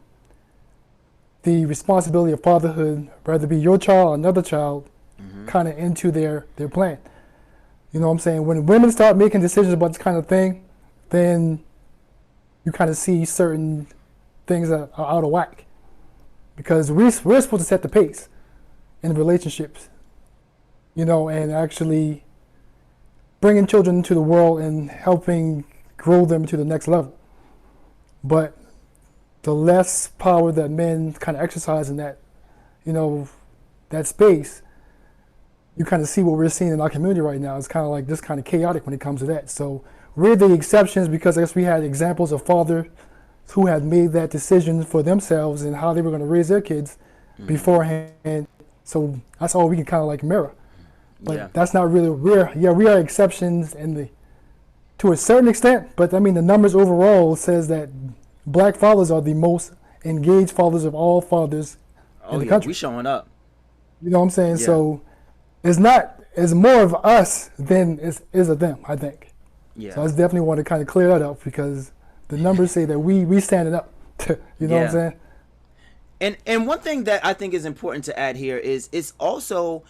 the responsibility of fatherhood, whether it be your child or another child, kind of into their plan. You know what I'm saying? When women start making decisions about this kind of thing, then you kind of see certain things that are out of whack. Because we're supposed to set the pace in relationships, you know, and actually bringing children into the world and helping grow them to the next level. But the less power that men kind of exercise in that, you know, that space, you kind of see what we're seeing in our community right now. It's kind of like just kind of chaotic when it comes to that. So we're the exceptions because I guess we had examples of fathers who had made that decision for themselves and how they were going to raise their kids beforehand. So that's all we can kind of like mirror. But that's not really, we are exceptions to a certain extent, but I mean the numbers overall says that black fathers are the most engaged fathers of all fathers in the country. We showing up. You know what I'm saying? Yeah. So it's more of us than is of them, I think. Yeah. So I definitely want to kind of clear that up because the numbers say that we standing up. You know what I'm saying? And one thing that I think is important to add here is it's also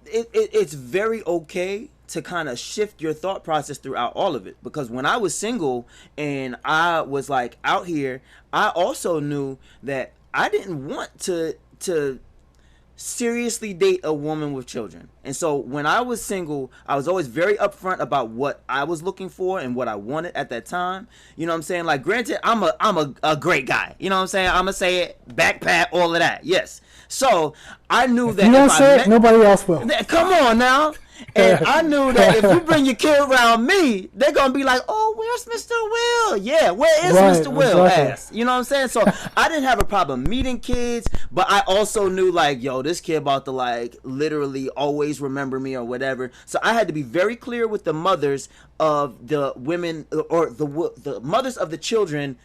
it's very okay to kind of shift your thought process throughout all of it, because when I was single and I was like out here, I also knew that I didn't want to seriously date a woman with children. And so when I was single, I was always very upfront about what I was looking for and what I wanted at that time. You know what I'm saying? Like, granted, I'm a great guy. You know what I'm saying? I'm gonna say it, back pat, all of that. Yes. So I knew that you don't say it, nobody else will. Come on now. And I knew that if you bring your kid around me, they're going to be like, oh, where's Mr. Will? Yeah, where is Mr. Will? Exactly. You know what I'm saying? So I didn't have a problem meeting kids, but I also knew like, yo, this kid about to like literally always remember me or whatever. So I had to be very clear with the mothers of the women or the mothers of the children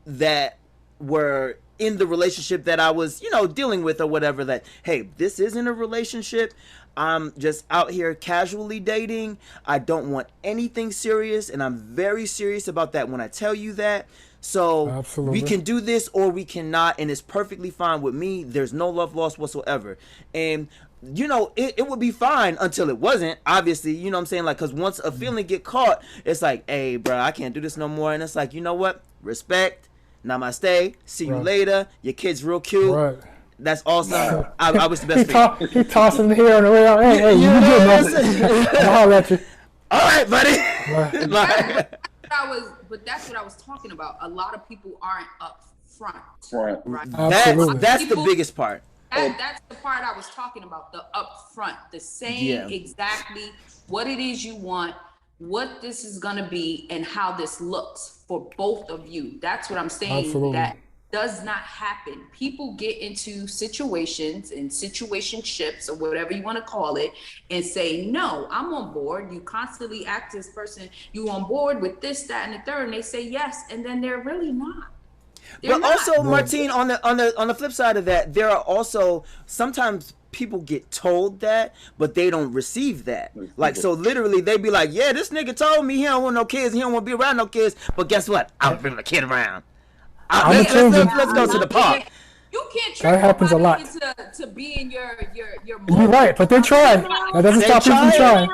that were in the relationship that I was, you know, dealing with or whatever, that, hey, this isn't a relationship. I'm just out here casually dating. I don't want anything serious, and I'm very serious about that when I tell you that. So Absolutely. We can do this or we cannot, and it's perfectly fine with me. There's no love lost whatsoever. And you know, it would be fine until it wasn't, obviously, you know what I'm saying? Like, because once a feeling get caught, it's like, hey, bro, I can't do this no more. And it's like, you know what? Respect. Namaste. See you later. Your kid's real cute. Right. That's awesome. I was the best for you. He tossing here and around. Hey, you good, man? I'll let you. All right, buddy. But that's what I was talking about. A lot of people aren't up front. Right. That's the biggest part. That's the part I was talking about, the upfront, the saying exactly what it is you want, what this is going to be, and how this looks for both of you. That's what I'm saying. Absolutely. That does not happen. People get into situations and situationships or whatever you want to call it and say, no, I'm on board. You constantly ask this person, you on board with this, that, and the third, and they say yes, and then they're really not. But also, Martine, on the flip side of that, there are also sometimes people get told that, but they don't receive that. Like, so literally, they be like, "Yeah, this nigga told me he don't want no kids, he don't want to be around no kids." But guess what? I'm bringing a kid around. Let's go to the park. You can't trick That happens a lot. to be in your You're right, but they're trying. That doesn't stop people from trying.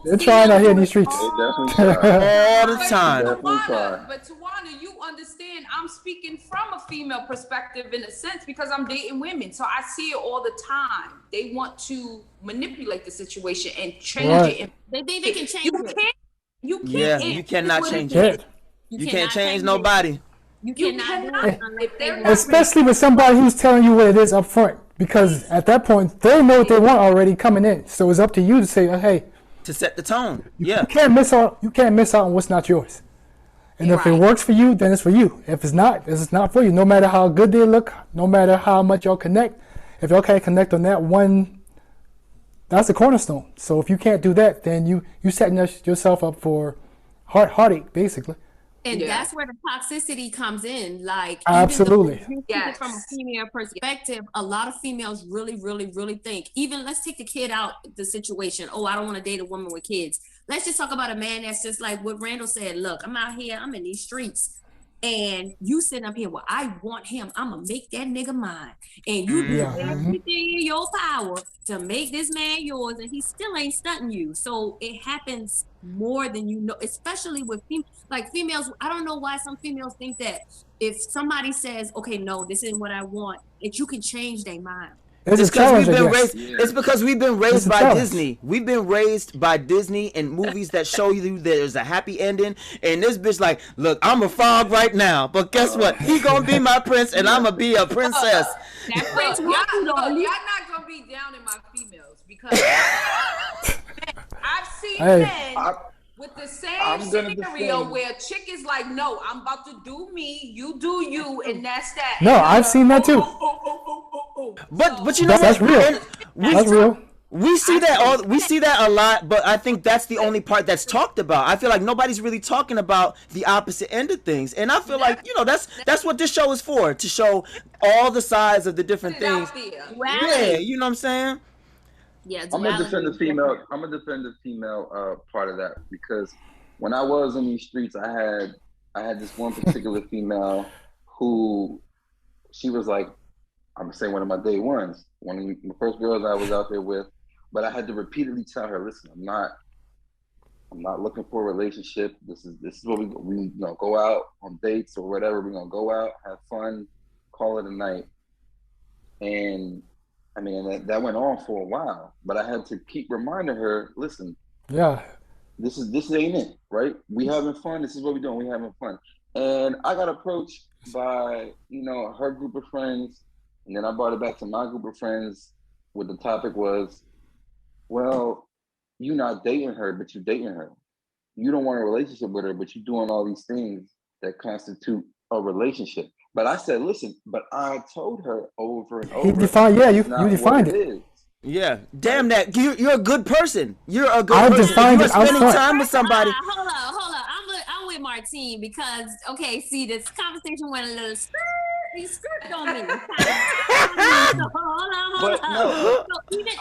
They're trying out here in these streets. They definitely try. All the time. Definitely try. But Tawana, you understand, I'm speaking from a female perspective in a sense because I'm dating women. So I see it all the time. They want to manipulate the situation and change it. They think they can change it. You can't. Yeah, you cannot change Yeah. it. You can't change nobody. You You cannot cannot. do it unless they want Especially with somebody who's telling you what it is up front. Because at that point, they know what they want already coming in. So it's up to you to say, hey, To set the tone. Yeah. you can't miss out on what's not yours. And if it works for you, then it's for you. If it's not, it's not for you. No matter how good they look, no matter how much y'all connect, if y'all can't connect on that one, that's the cornerstone. So if you can't do that, then you setting yourself up for heartache, basically. And Yeah. that's where the toxicity comes in. Like, Absolutely. Even Yes. from a female perspective, a lot of females really, really, really think, even let's take the kid out the situation. Oh, I don't want to date a woman with kids. Let's just talk about a man that's just like what Randall said. Look, I'm out here, I'm in these streets. And you sitting up here, well, I want him. I'm going to make that nigga mine. And you do Yeah. everything in your power to make this man yours, and he still ain't stunting you. So it happens more than you know, especially with females. I don't know why some females think that if somebody says, okay, no, this isn't what I want, that you can change their mind. It's It's a because challenge, we've I been guess. raised. It's because we've been raised It's a by challenge. Disney. We've been raised by Disney and movies that show you there's a happy ending. And this bitch like, look, I'm a frog right now, but guess what? He gonna be my prince, and I'm gonna be a princess. That prince Y'all, wants you, look, though. y'all not gonna be down in my females because I've seen Hey. men with the same I'm gonna scenario defend- where a chick is like, no, I'm about to do me, you do you, and that's that. No, And I've seen that too. But you know That's what? real. And That's real. we see that a lot, but I think that's the only part that's talked about. I feel like nobody's really talking about the opposite end of things, and I feel like that's what this show is for, to show all the sides of the different Put it out things. there. Yeah, you know what I'm saying? Yeah, I'm gonna defend the duality. female. I'm gonna defend the female part of that because when I was in these streets, I had this one particular female who she was like, I'm gonna say one of my day ones, one of the first girls I was out there with, but I had to repeatedly tell her, listen, I'm not looking for a relationship. This is what we go out on dates or whatever. We're gonna go out, have fun, call it a night, and I mean, that went on for a while, but I had to keep reminding her, listen, Yeah. this ain't it, right? We having fun. This is what we doing. We having fun. And I got approached by, her group of friends, and then I brought it back to my group of friends where the topic was, well, you not dating her, but you dating her. You don't want a relationship with her, but you're doing all these things that constitute a relationship. But I said, listen, but I told her over and over. You defined what it. is. Yeah. Damn that. You're a good person. You're a good I person. defined You're it out spending front. time with somebody. Hold on. I'm with Martine because, okay, see, this conversation went a little he script on me. So, hold on.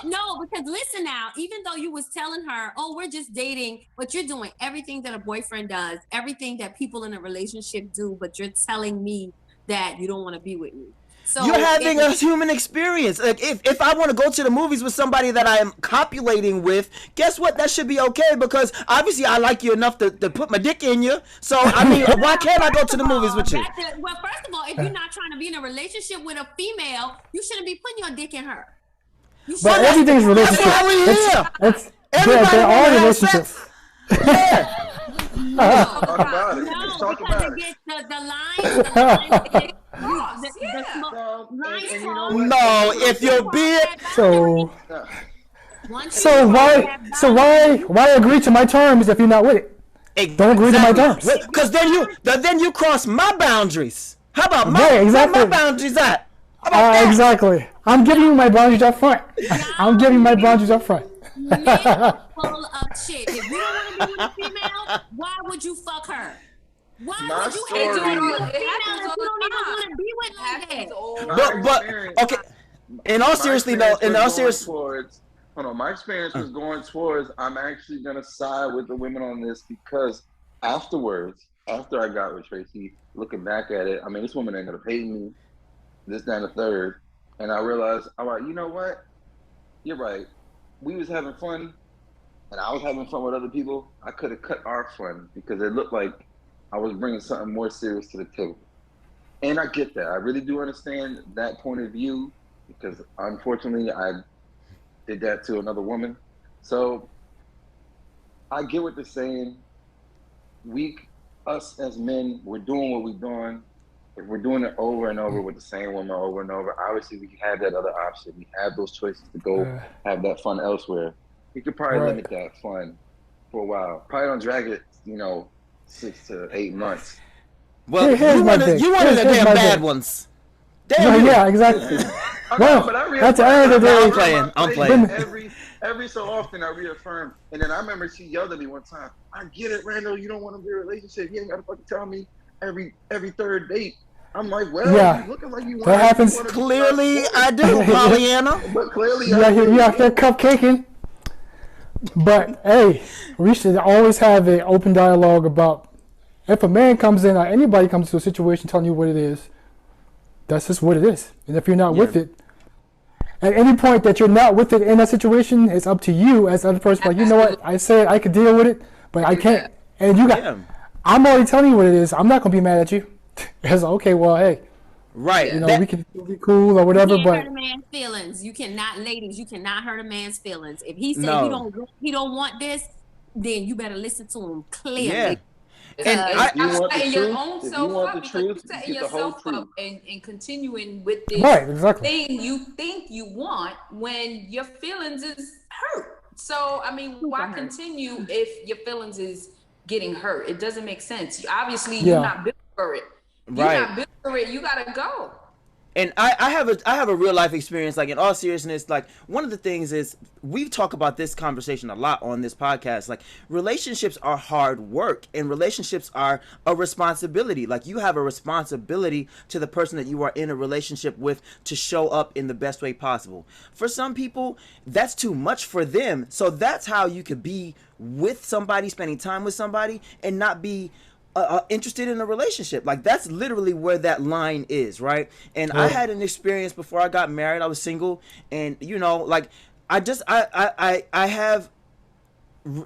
So because listen now, even though you was telling her, oh, we're just dating, but you're doing everything that a boyfriend does, everything that people in a relationship do, but you're telling me that you don't want to be with me. So You're having a human experience. Like if I want to go to the movies with somebody that I am copulating with, guess what? That should be okay because obviously I like you enough to put my dick in you. So I mean, why can't I go to the movies with you? Well, first of all, if you're not trying to be in a relationship with a female, you shouldn't be putting your dick in her. You But shouldn't. everything's relationship. That's why we're here. They're all wanna have relationships. sex. Yeah. Talk about it. No, Let's talk because about it it. gets the line. No, if your beard. So why agree to my terms if you're not with it? Don't agree to my terms. Because then you cross my boundaries. How about Yeah, exactly. where my boundaries at? How about that? Exactly. I'm giving you my boundaries up front. I'm giving you my boundaries up front. Men are full of shit. If you don't want to be with a female, why would you fuck her? Why My would you story- hate It a happens female that all you the don't even time. want to be with like Happens that? all But experience- okay. In all seriously, though, in all serious, my experience was going towards. I'm actually gonna side with the women on this because afterwards, after I got with Tracy, looking back at it, I mean, this woman ended up hating me, this, that, and the third, and I realized, all right, you know what? You're right. We was having fun, and I was having fun with other people. I could have cut our fun because it looked like I was bringing something more serious to the table. And I get that. I really do understand that point of view because unfortunately I did that to another woman. So I get what they're saying. Us as men, we're doing what we're doing. If we're doing it over and over with the same woman over and over, obviously we have that other option. We have those choices to go have that fun elsewhere. We could probably limit that fun for a while. Probably don't drag it, 6 to 8 months. well, Here's you my wanted thing. the damn Here's my bad thing. ones. No, Damn you. yeah, exactly. Well, at the end of the day, I'm playing. Every so often I reaffirm, and then I remember she yelled at me one time. I get it, Randall. You don't want to be in a relationship. You ain't gotta fucking tell me every third date. I'm like, well, Yeah. you looking like you want. That happens. Clearly, I do, Pollyanna. But clearly, you out here cupcaking. But hey, we should always have an open dialogue about if a man comes in or anybody comes to a situation telling you what it is, that's just what it is. And if you're not with it, at any point that you're not with it in that situation, it's up to you as the other person. Like, you know what? I said I could deal with it, but I can't. And you got. I'm already telling you what it is. I'm not gonna be mad at you. It's like, okay, well, hey, right? We can be cool or whatever. You but can't hurt a man's feelings. You cannot, ladies. You cannot hurt a man's feelings. If he said he don't want this, then you better listen to him clearly. Yeah. And you want the setting truth, your own if you self want up the because truth, you're setting get the whole yourself up truth. and continuing with this thing you think you want when your feelings is hurt. So I mean, why continue if your feelings is getting hurt? It doesn't make sense. Obviously, you're not built for it. You're not built for it. You gotta go. And I have a real life experience. Like, in all seriousness, like, one of the things is we talk about this conversation a lot on this podcast. Like, relationships are hard work and relationships are a responsibility. Like, you have a responsibility to the person that you are in a relationship with to show up in the best way possible. For some people, that's too much for them. So that's how you could be with somebody, spending time with somebody, and not be interested in a relationship. Like, that's literally where that line is, right? And I had an experience before I got married. I was single, and like, I have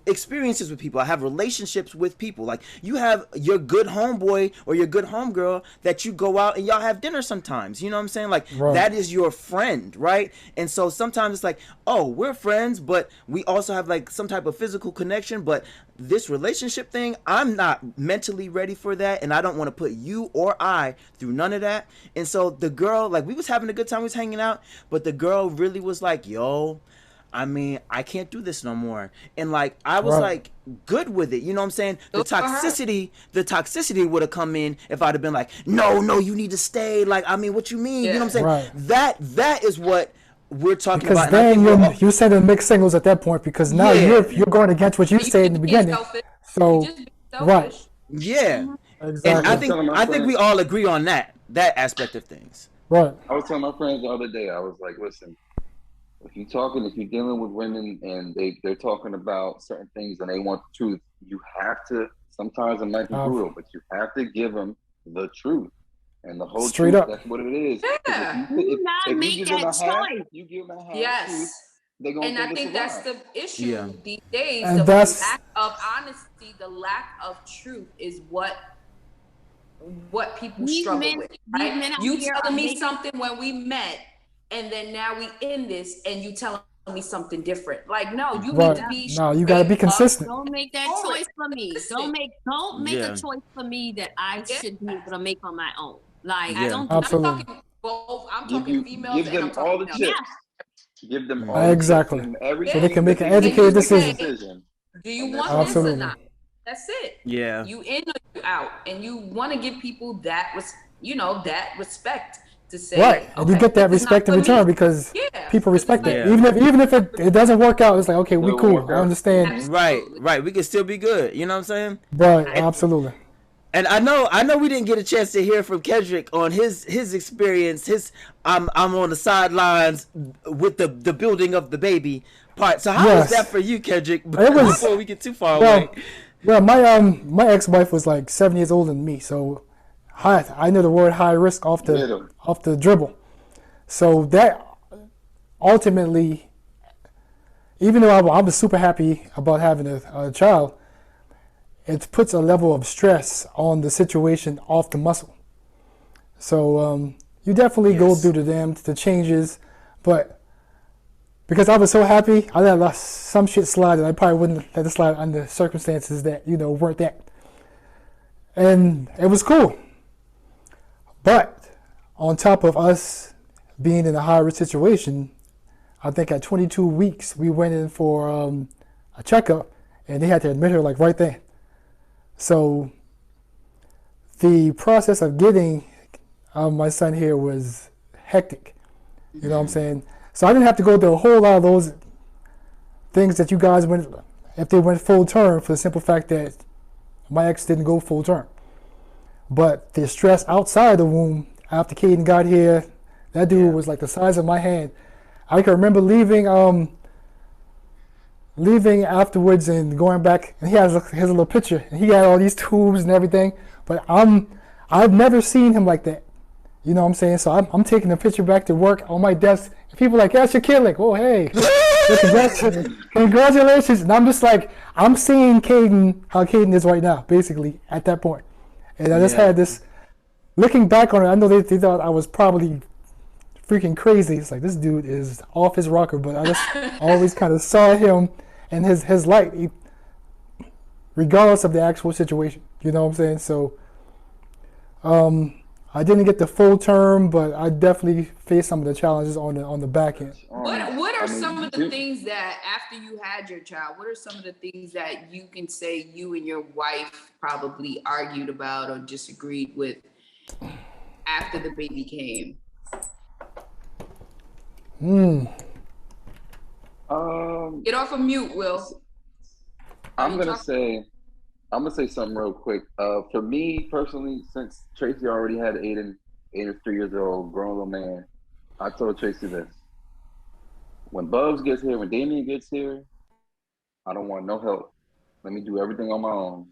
experiences with people. I have relationships with people. Like, you have your good homeboy or your good homegirl that you go out and y'all have dinner sometimes. You know what I'm saying? Like, that is your friend, right? And so sometimes it's like, oh, we're friends, but we also have like some type of physical connection. But this relationship thing, I'm not mentally ready for that, and I don't want to put you or I through none of that. And so the girl, like, we was having a good time, we was hanging out, but the girl really was like, yo, I mean, I can't do this no more. And like, I was like good with it. You know what I'm saying? The toxicity would have come in if I'd have been like, no, you need to stay. Like, I mean, what you mean? You know what I'm saying? Right. That is what we're talking because about. then you're sending mixed signals at that point, because now you're going against what you said in the beginning. So, right. Yeah. Exactly. And I think we all agree on that aspect of things. Right. I was telling my friends the other day, I was like, listen, if you're dealing with women and they're talking about certain things and they want the truth, you have to, sometimes it might be brutal, but you have to give them the truth. And the whole straight truth, up. that's what it is. Yeah. If you give them a half, choice. you give them a half Yes. truth, they're gonna And I think that's the issue these days. And The that's- lack of honesty, the lack of truth is what people These struggle men- with. these Right? men out You here telling are me making- something when we met, and then now we in this, and you telling me something different. Like, no, you need to be. No, you gotta be straight up. consistent. Don't make that choice for me. Don't make a choice for me that I should be able to make on my own. Like, I don't. Absolutely. I'm talking both. I'm talking females. Give them and I'm talking all the males. chips. Give them all Exactly. the chips and everything So they can make an that they educated need to make a decision. Do you want Absolutely. this or not? That's it. Yeah. You in or you out, and you want to give people that that respect to say. Right. And you okay, get that this is respect in not for return me. because Yeah, people this is respect not it. for Even if it doesn't work out, it's like, okay, we It cool. won't work I out. understand. Right. We can still be good. You know what I'm saying? Right. Absolutely. And I know we didn't get a chance to hear from Kendrick on his experience. I'm on the sidelines with the building of the baby part. So how was that for you, Kendrick? Before we get too far away. Well, my ex-wife was like 7 years older than me, so I know the word high risk off the dribble. So that ultimately, even though I was super happy about having a child, it puts a level of stress on the situation off the muscle. So you definitely go through the changes, but because I was so happy, I let some shit slide that I probably wouldn't let it slide under circumstances that, weren't that. And it was cool. But on top of us being in a high-risk situation, I think at 22 weeks, we went in for a checkup, and they had to admit her like right then. So the process of getting my son here was hectic. You know what I'm saying? So I didn't have to go through a whole lot of those things that you guys went, if they went full term, for the simple fact that my ex didn't go full term. But the stress outside the womb, after Caden got here, that dude was like the size of my hand. I can remember leaving afterwards and going back, and he has his little picture, and he had all these tubes and everything, but I've never seen him like that. You know what I'm saying? So I'm taking the picture back to work on my desk, and people are like, that's your kid, like, oh, hey, congratulations. And I'm just like, I'm seeing Caden, how Caden is right now, basically, at that point. And I just had this, looking back on it, I know they thought I was probably freaking crazy. It's like, this dude is off his rocker, but I just always kind of saw him and his light, regardless of the actual situation. You know what I'm saying? So I didn't get the full term, but I definitely faced some of the challenges on the back end. What are some of the things that, after you had your child, what are some of the things that you can say you and your wife probably argued about or disagreed with after the baby came? Get off of mute, Will. I'm gonna say something real quick. For me personally, since Tracy already had Aiden is 3 years old, grown little man, I told Tracy this: when Bubs gets here, when Damien gets here, I don't want no help. Let me do everything on my own,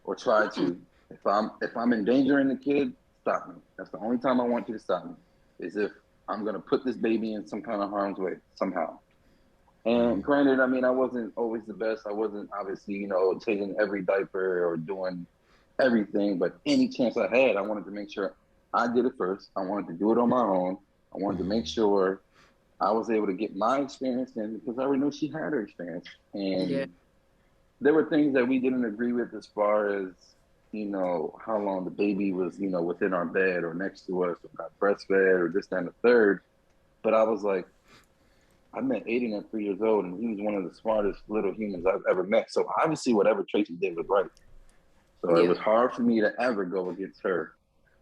or try to. If I'm endangering the kid, stop me. That's the only time I want you to stop me, is if I'm gonna put this baby in some kind of harm's way somehow. And granted, I mean, I wasn't always the best. I wasn't obviously, changing every diaper or doing everything, but any chance I had, I wanted to make sure I did it first. I wanted to do it on my own. I wanted to make sure I was able to get my experience in, because I already knew she had her experience. And there were things that we didn't agree with as far as, how long the baby was, within our bed or next to us, or got breastfed or this, that, and the third. But I was like, I met Aiden at 3 years old, and he was one of the smartest little humans I've ever met. So obviously whatever Tracy did was right. So it was hard for me to ever go against her.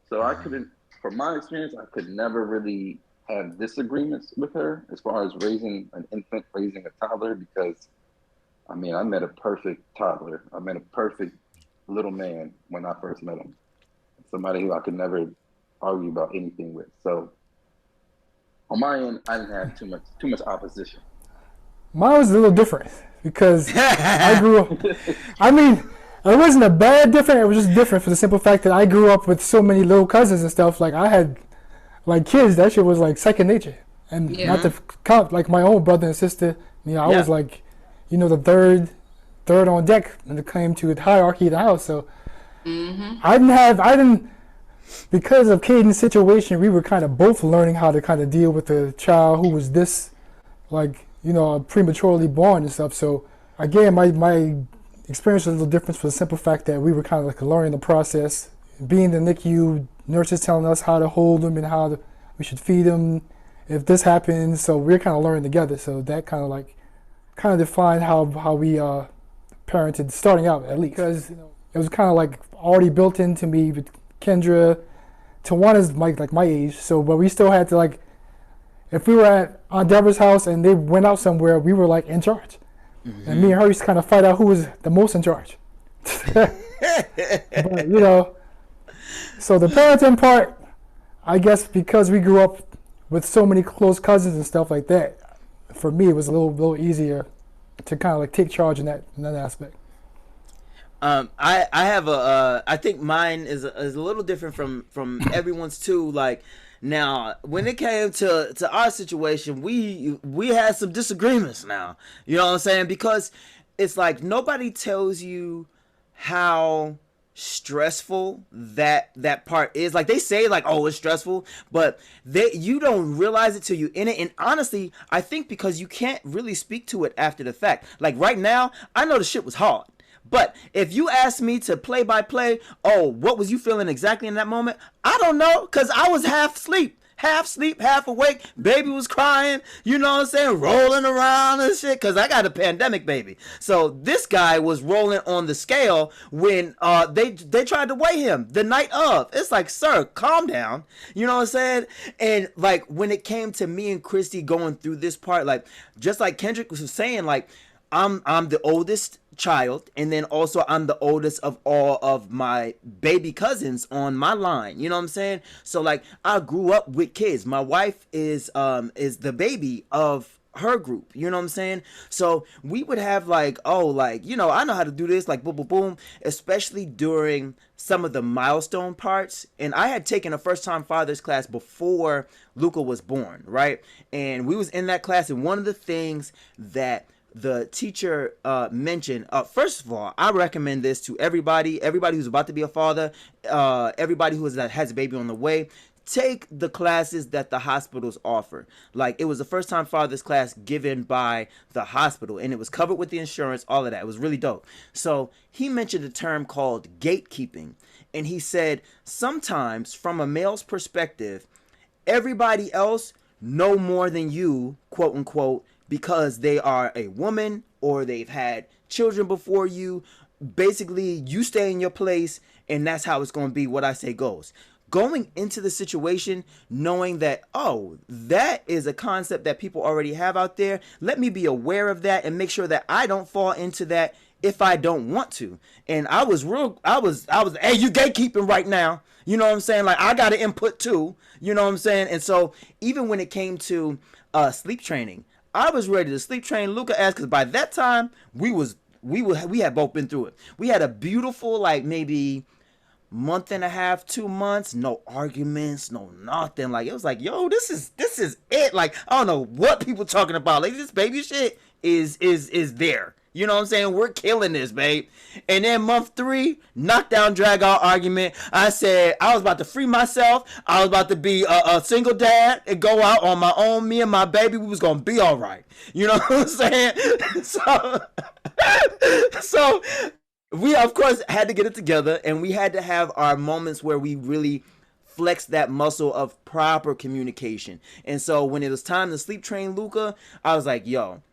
So I couldn't, from my experience, I could never really have disagreements with her as far as raising an infant, raising a toddler, because, I mean, I met a perfect toddler. I met a perfect little man when I first met him. Somebody who I could never argue about anything with. So on my end, I didn't have too much opposition. Mine was a little different because I grew up. I mean, it wasn't a bad different. It was just different for the simple fact that I grew up with so many little cousins and stuff. Like I had, like kids, that shit was like second nature. And not to count like my own brother and sister. I was like, the third on deck when it came to the hierarchy of the house. So I didn't. Because of Caden's situation, we were kind of both learning how to kind of deal with a child who was this, like, prematurely born and stuff. So, again, my experience was a little different for the simple fact that we were kind of like learning the process. Being in the NICU, nurses telling us how to hold them and how we should feed them if this happens. So, we're kind of learning together. So, that kind of defined how we parented, starting out at least. Because it was kind of like already built into me with Kendra. Tawana's like my age, but we still had to, if we were at Aunt Deborah's house and they went out somewhere, we were like in charge. And me and her used to kind of fight out who was the most in charge. But, you know, so the parenting part, I guess because we grew up with so many close cousins and stuff like that, for me it was a little easier to kind of like take charge in that aspect. I have I think mine is a little different from everyone's too. Like, now when it came to our situation, we had some disagreements now. You know what I'm saying? Because it's like nobody tells you how stressful that part is. Like, they say like, oh, it's stressful, but you don't realize it till you in it. And honestly, I think because you can't really speak to it after the fact. Like right now, I know the shit was hard. But if you ask me to play by play, oh, what was you feeling exactly in that moment? I don't know, because I was half asleep, half awake. Baby was crying, you know what I'm saying, rolling around and shit, because I got a pandemic baby. So this guy was rolling on the scale when they tried to weigh him the night of. It's like, sir, calm down. You know what I'm saying? And like when it came to me and Christy going through this part, like just like Kendrick was saying, like I'm the oldest child, and then also I'm the oldest of all of my baby cousins on my line. You know what I'm saying? So like I grew up with kids. My wife is the baby of her group. You know what I'm saying? So we would have like, oh, like, you know, I know how to do this, like boom boom boom, especially during some of the milestone parts. And I had taken a first time fathers class before Luca was born, right? And we was in that class, and one of the things that the teacher mentioned, first of all, I recommend this to everybody who's about to be a father, everybody that has a baby on the way. Take the classes that the hospitals offer. Like, it was a first time fathers class given by the hospital, and it was covered with the insurance, all of that. It was really dope. So he mentioned a term called gatekeeping, and he said sometimes from a male's perspective, everybody else know more than you, quote unquote, because they are a woman or they've had children before you. Basically, you stay in your place, and that's how it's going to be. What I say goes. Going into the situation knowing that, oh, that is a concept that people already have out there. Let me be aware of that and make sure that I don't fall into that if I don't want to. And I was, hey, you gatekeeping right now. You know what I'm saying? Like, I got to input too. You know what I'm saying? And so even when it came to sleep training, I was ready to sleep train Luca ass, because by that time we had both been through it. We had a beautiful, like, maybe month and a half, 2 months, no arguments, no nothing. Like, it was like, yo, this is it. Like, I don't know what people talking about. Like, this baby shit is there. You know what I'm saying? We're killing this, babe. And then month 3, knockdown, drag out argument. I said I was about to free myself. I was about to be a single dad and go out on my own. Me and my baby, we was going to be all right. You know what I'm saying? So we, of course, had to get it together, and we had to have our moments where we really flex that muscle of proper communication. And so when it was time to sleep train Luca, I was like, yo,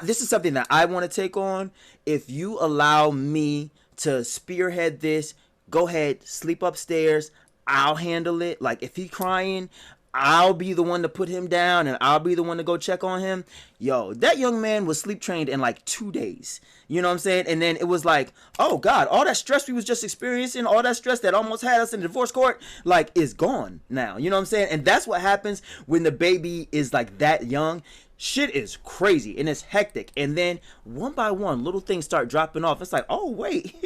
this is something that I want to take on. If you allow me to spearhead this, go ahead, sleep upstairs. I'll handle it. Like, if he's crying, I'll be the one to put him down, and I'll be the one to go check on him. Yo, that young man was sleep trained in like 2 days. You know what I'm saying? And then it was like, oh God, all that stress we was just experiencing, all that stress that almost had us in the divorce court, like, is gone now. You know what I'm saying? And that's what happens when the baby is like that young. Shit is crazy and it's hectic, and then one by one little things start dropping off. It's like, oh wait,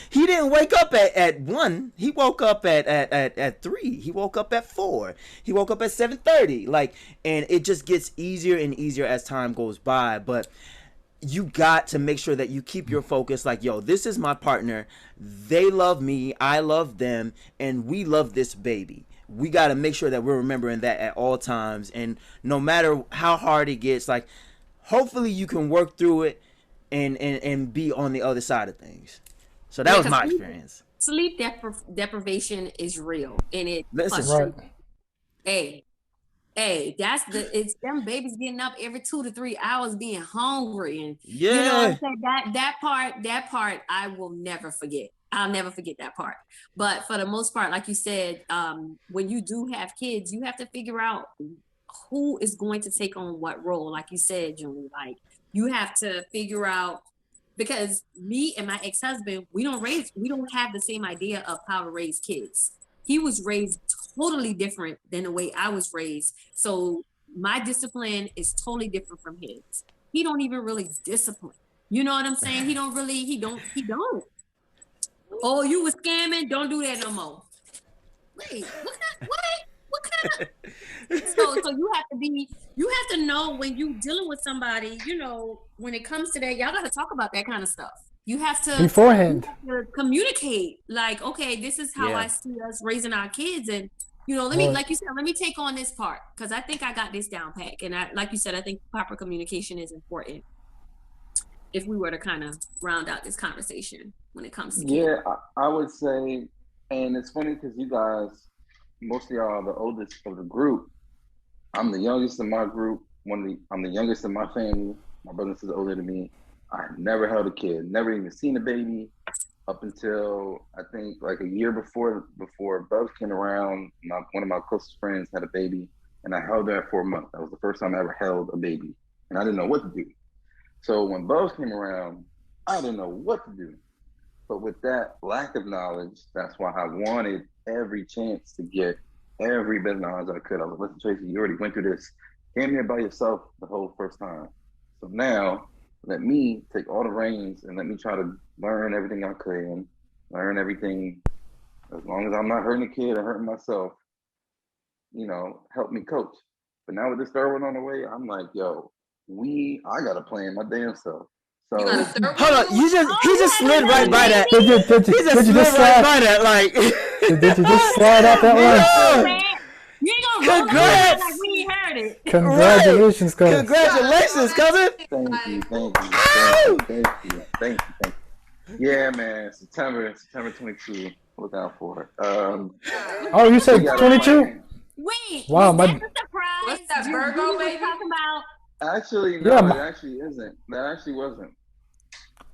he didn't wake up at 1. He woke up at 3. He woke up at 4. He woke up at 7:30. Like, and it just gets easier and easier as time goes by. But you got to make sure that you keep your focus. Like, yo, this is my partner. They love me. I love them, and we love this baby. We got to make sure that we're remembering that at all times. And no matter how hard it gets, like, hopefully you can work through it and be on the other side of things. So that was my experience. Sleep deprivation is real. And it, right. Hey, it's them babies getting up every 2 to 3 hours being hungry. And yeah, you know what I'm saying? That part I will never forget. I'll never forget that part. But for the most part, like you said, when you do have kids, you have to figure out who is going to take on what role. Like you said, Julie, like, you have to figure out because me and my ex-husband, we don't have the same idea of how to raise kids. He was raised totally different than the way I was raised. So my discipline is totally different from his. He don't even really discipline. You know what I'm saying? He don't. Oh, you was scamming? Don't do that no more. Wait, what kind of? So you have to know when you dealing with somebody, you know, when it comes to that, y'all got to talk about that kind of stuff. You have to beforehand communicate, like, okay, this is how I see us raising our kids, and you know, like you said, let me take on this part because I think I got this down pat, and like you said, I think proper communication is important if we were to kind of round out this conversation when it comes to kids. I would say, and it's funny because you guys, most of y'all are the oldest of the group. I'm the youngest in my group. I'm the youngest in my family. My brother and sister older than me. I never held a kid, never even seen a baby up until I think like a year before Bubs came around. One of my closest friends had a baby, and I held her for a month. That was the first time I ever held a baby, and I didn't know what to do. So when Bubs came around, I didn't know what to do. But with that lack of knowledge, that's why I wanted every chance to get every bit of knowledge I could. I was like, listen, Tracy, you already went through this. Came here by yourself the whole first time. So now let me take all the reins and let me try to learn everything I can, learn everything. As long as I'm not hurting a kid or hurting myself, you know, help me coach. But now with this third one on the way, I'm like, yo, I got to plan my damn self. So hold on, he just slid right by that. He just slid right by that, like. Did you just slide out that one? You ain't gonna roll like we ain't heard it. Congratulations, cousin. Congratulations, cousin. Thank you. Yeah, man. September 22. Look out for it. Oh, you said 22? Wait. Wow, that's a surprise. What's that, Virgo baby? Talking about? Actually, no, it actually isn't. That actually wasn't.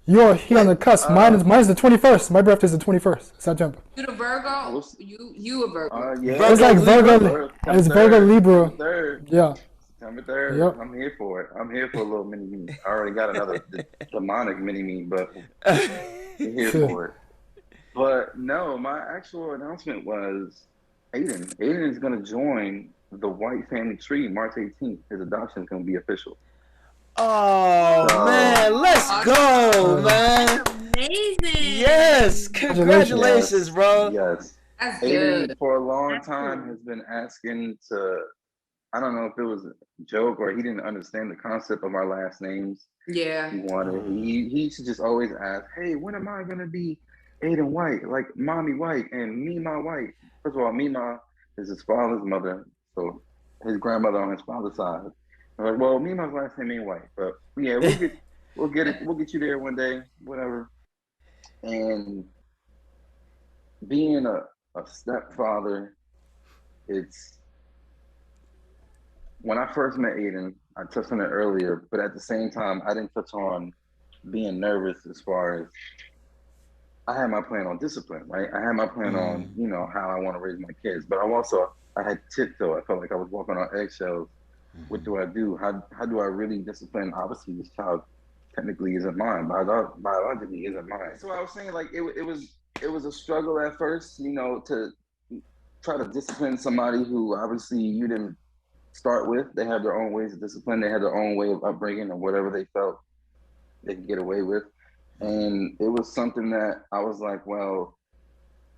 You're here on the cusp. Mine's the 21st. My birthday is the 21st, September. You the Virgo? You a Virgo? Yeah. It's like Virgo. It's Virgo Libra. 3rd. Yeah. September 3rd. Yep. I'm here for it. I'm here for a little mini me. I already got another demonic mini me, but I'm here for it. But no, my actual announcement was Aiden. Aiden is going to join the White Family Tree March 18th. His adoption is going to be official. Oh, man, let's go, man. Amazing. Yes, congratulations, bro. Yes. That's Aiden, good. for a long time, has been asking to, I don't know if it was a joke or he didn't understand the concept of our last names. Yeah. He used to just always ask, hey, when am I going to be Aiden White? Like Mommy White and Mima White. First of all, Mima is his father's mother, so his grandmother on his father's side. I'm like, well, Mima's last name ain't White, but yeah, we'll get you there one day, whatever. And being a stepfather, it's when I first met Aiden, I touched on it earlier, but at the same time, I didn't touch on being nervous as far as I had my plan on discipline, right? I had my plan on, you know, how I want to raise my kids, but I had tiptoe. I felt like I was walking on eggshells. What do I do? How do I really discipline? Obviously, this child technically isn't mine, biologically isn't mine. So I was saying, like, it was a struggle at first, you know, to try to discipline somebody who obviously you didn't start with. They have their own ways of discipline. They have their own way of upbringing or whatever they felt they could get away with. And it was something that I was like, well,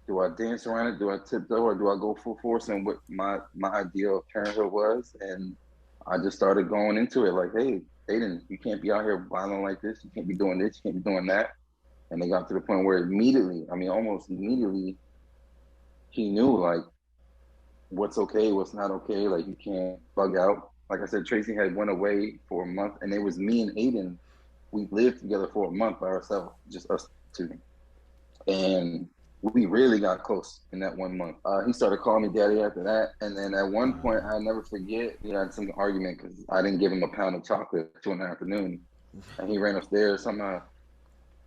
do I dance around it? Do I tiptoe, or do I go full force in what my ideal of parenthood was? And I just started going into it like, hey, Aiden, you can't be out here violent like this. You can't be doing this. You can't be doing that. And they got to the point where almost immediately, he knew like what's okay, what's not okay. Like you can't bug out. Like I said, Tracy had went away for a month, and it was me and Aiden. We lived together for a month by ourselves, just us two. And we really got close in that 1 month. He started calling me daddy after that. And then at one point, I'll never forget, we had some argument because I didn't give him a pound of chocolate at 2 in the afternoon. And he ran upstairs somehow,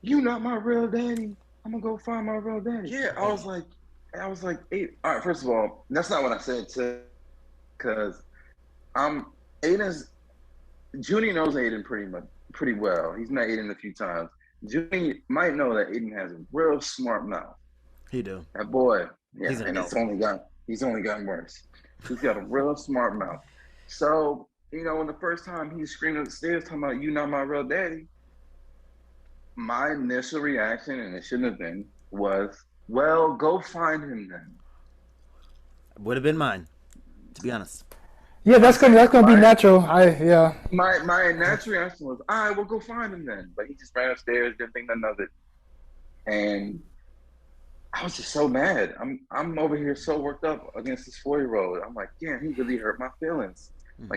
you not my real daddy. I'm gonna go find my real daddy. Yeah, I was like, hey, all right, first of all, that's not what I said to, because Junior knows Aiden pretty well. He's met Aiden a few times. Junior might know that Aiden has a real smart mouth. He do. That boy, yeah, he's and he's only gotten worse. He's got a real smart mouth. So, when the first time he screamed upstairs talking about you not my real daddy, my initial reaction, and it shouldn't have been, was, well, go find him then. Would have been mine, to be honest. Yeah, that's gonna be natural. My natural reaction was, all right, well, go find him then. But he just ran upstairs, didn't think none of it, and I was just so mad. I'm over here so worked up against this 4-year-old. I'm like, damn, he really hurt my feelings. Mm-hmm.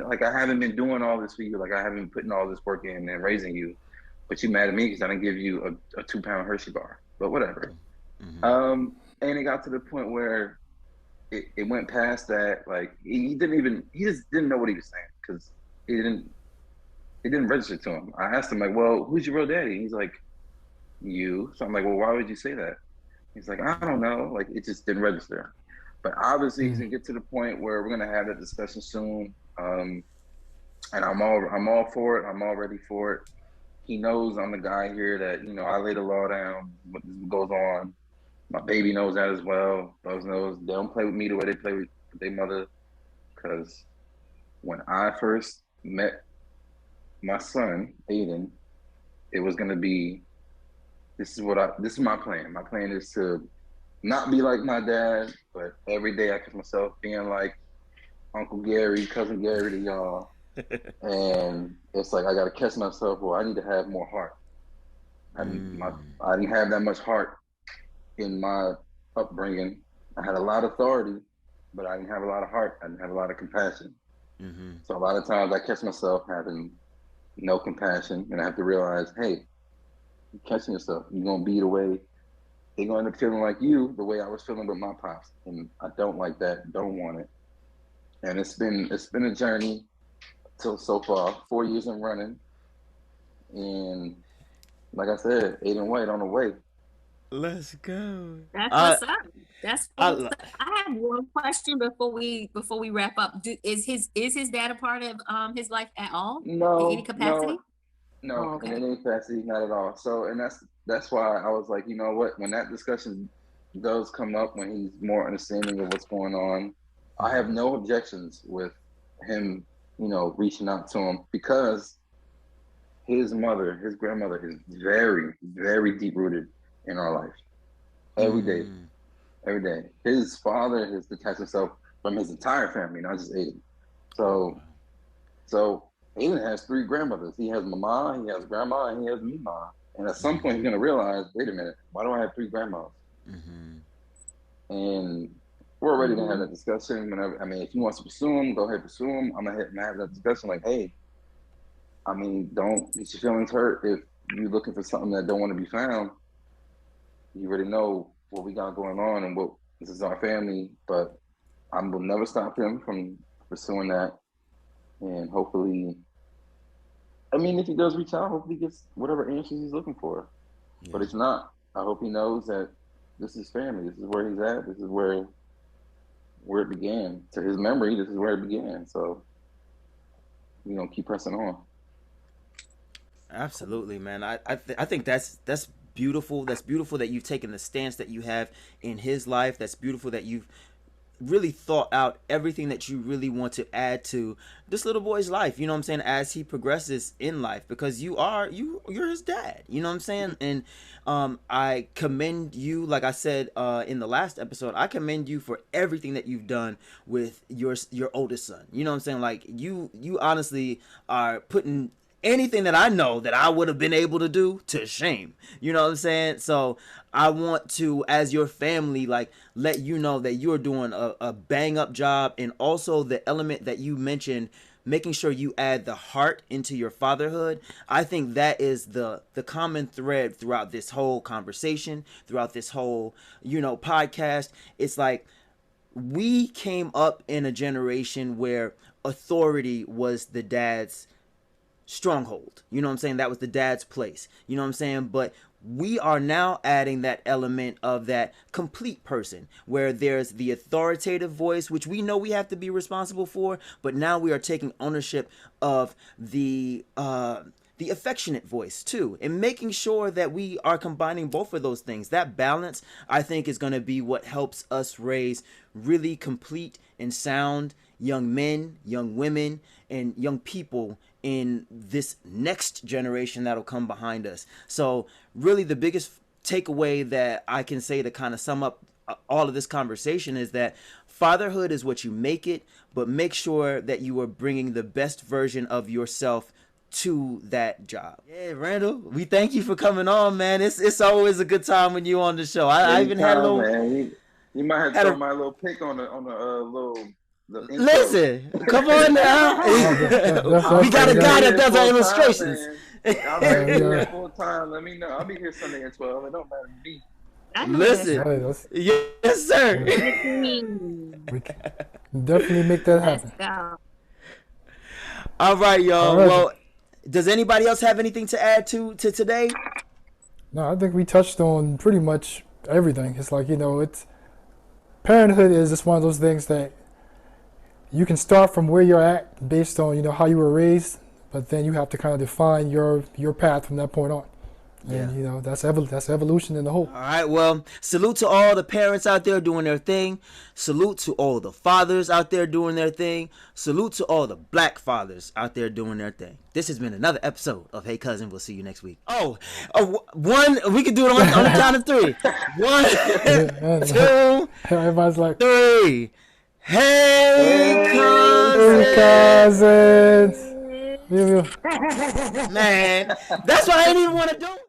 Like I haven't been doing all this for you. Like I haven't been putting all this work in and raising you, but you mad at me because I didn't give you a 2-pound Hershey bar. But whatever. Mm-hmm. And it got to the point where it went past that. Like he just didn't know what he was saying because it didn't register to him. I asked him like, well, who's your real daddy? He's like, you. So I'm like, well, why would you say that? He's like, I don't know. Like it just didn't register. But obviously he's gonna get to the point where we're gonna have that discussion soon. And I'm all for it. I'm all ready for it. He knows I'm the guy here that, I lay the law down, what goes on. My baby knows that as well. Those knows they don't play with me the way they play with their mother. Because when I first met my son, Aiden, it was gonna be, this is my plan. My plan is to not be like my dad, but every day I catch myself being like Uncle Gary, Cousin Gary to y'all. And it's like I gotta catch myself, well, I need to have more heart. I didn't have that much heart in my upbringing. I had a lot of authority, but I didn't have a lot of heart. I didn't have a lot of compassion. Mm-hmm. So a lot of times I catch myself having no compassion, and I have to realize, hey, you're catching yourself. You're gonna be the way they're gonna end up feeling like you, the way I was feeling with my pops, and I don't like that. Don't want it. And it's been a journey till so far, 4 years and running, and like I said, Aiden White on the way. Let's go. That's what's up. That's I have one question before we wrap up. Is his dad a part of his life at all? No. In any capacity? No, okay. In any capacity, not at all. So, and that's why I was like, you know what? When that discussion does come up, when he's more understanding of what's going on, I have no objections with him, reaching out to him, because his grandmother is very, very deep rooted in our life. Every day. His father has detached himself from his entire family, not just Aiden. So Aiden has 3 grandmothers. He has Mama, he has Grandma, and he has Mima. And at some point, he's gonna realize, wait a minute, why do I have 3 grandmas? Mm-hmm. And we're ready to have that discussion. If he wants to pursue him, go ahead, pursue him. I'm gonna have that discussion. Like, hey, don't get your feelings hurt if you're looking for something that don't want to be found. You already know what we got going on and what this is our family, but I will never stop him from pursuing that. And hopefully, if he does reach out, hopefully he gets whatever answers he's looking for. Yeah. But if not, I hope he knows that this is family. This is where he's at. This is where it began. To his memory, this is where it began. So, keep pressing on. Absolutely, man. I think that's beautiful. That's beautiful that you've taken the stance that you have in his life. That's beautiful that you've really thought out everything that you really want to add to this little boy's life, as he progresses in life, because you're his dad, and I commend you, like I said in the last episode, I commend you for everything that you've done with your oldest son. Like you honestly are putting anything that I know that I would have been able to do to shame. So I want to, as your family, let you know that you're doing a bang up job. And also the element that you mentioned, making sure you add the heart into your fatherhood. I think that is the common thread throughout this whole conversation, throughout this whole, podcast. It's like we came up in a generation where authority was the dad's stronghold. That was the dad's place. But we are now adding that element of that complete person, where there's the authoritative voice, which we know we have to be responsible for, but now we are taking ownership of the the affectionate voice too, and making sure that we are combining both of those things. That balance, I think, is going to be what helps us raise really complete and sound young men, young women, and young people in this next generation that'll come behind us. So really the biggest takeaway that I can say to kind of sum up all of this conversation is that fatherhood is what you make it, but make sure that you are bringing the best version of yourself to that job. Yeah, Randall, we thank you for coming on, man. It's always a good time when you're on the show. I even had a little. Man. You might have to throw my little pick on the little. Listen, come on now. We got a guy that does our illustrations. I'll be here full time. Let me know. I'll be here Sunday at 12. It don't matter to me. Listen, yes, sir. We can definitely make that happen. All right, y'all. Well, does anybody else have anything to add to today? No, I think we touched on pretty much everything. It's like, it's parenthood is just one of those things that you can start from where you're at based on, how you were raised, but then you have to kind of define your path from that point on. And, that's evolution in the whole. All right, well, salute to all the parents out there doing their thing. Salute to all the fathers out there doing their thing. Salute to all the black fathers out there doing their thing. This has been another episode of Hey Cousin. We'll see you next week. One, we can do it on the count of 3. 1, 2, everybody's like 3. Hey, cousins. Man, that's why I didn't even want to do it.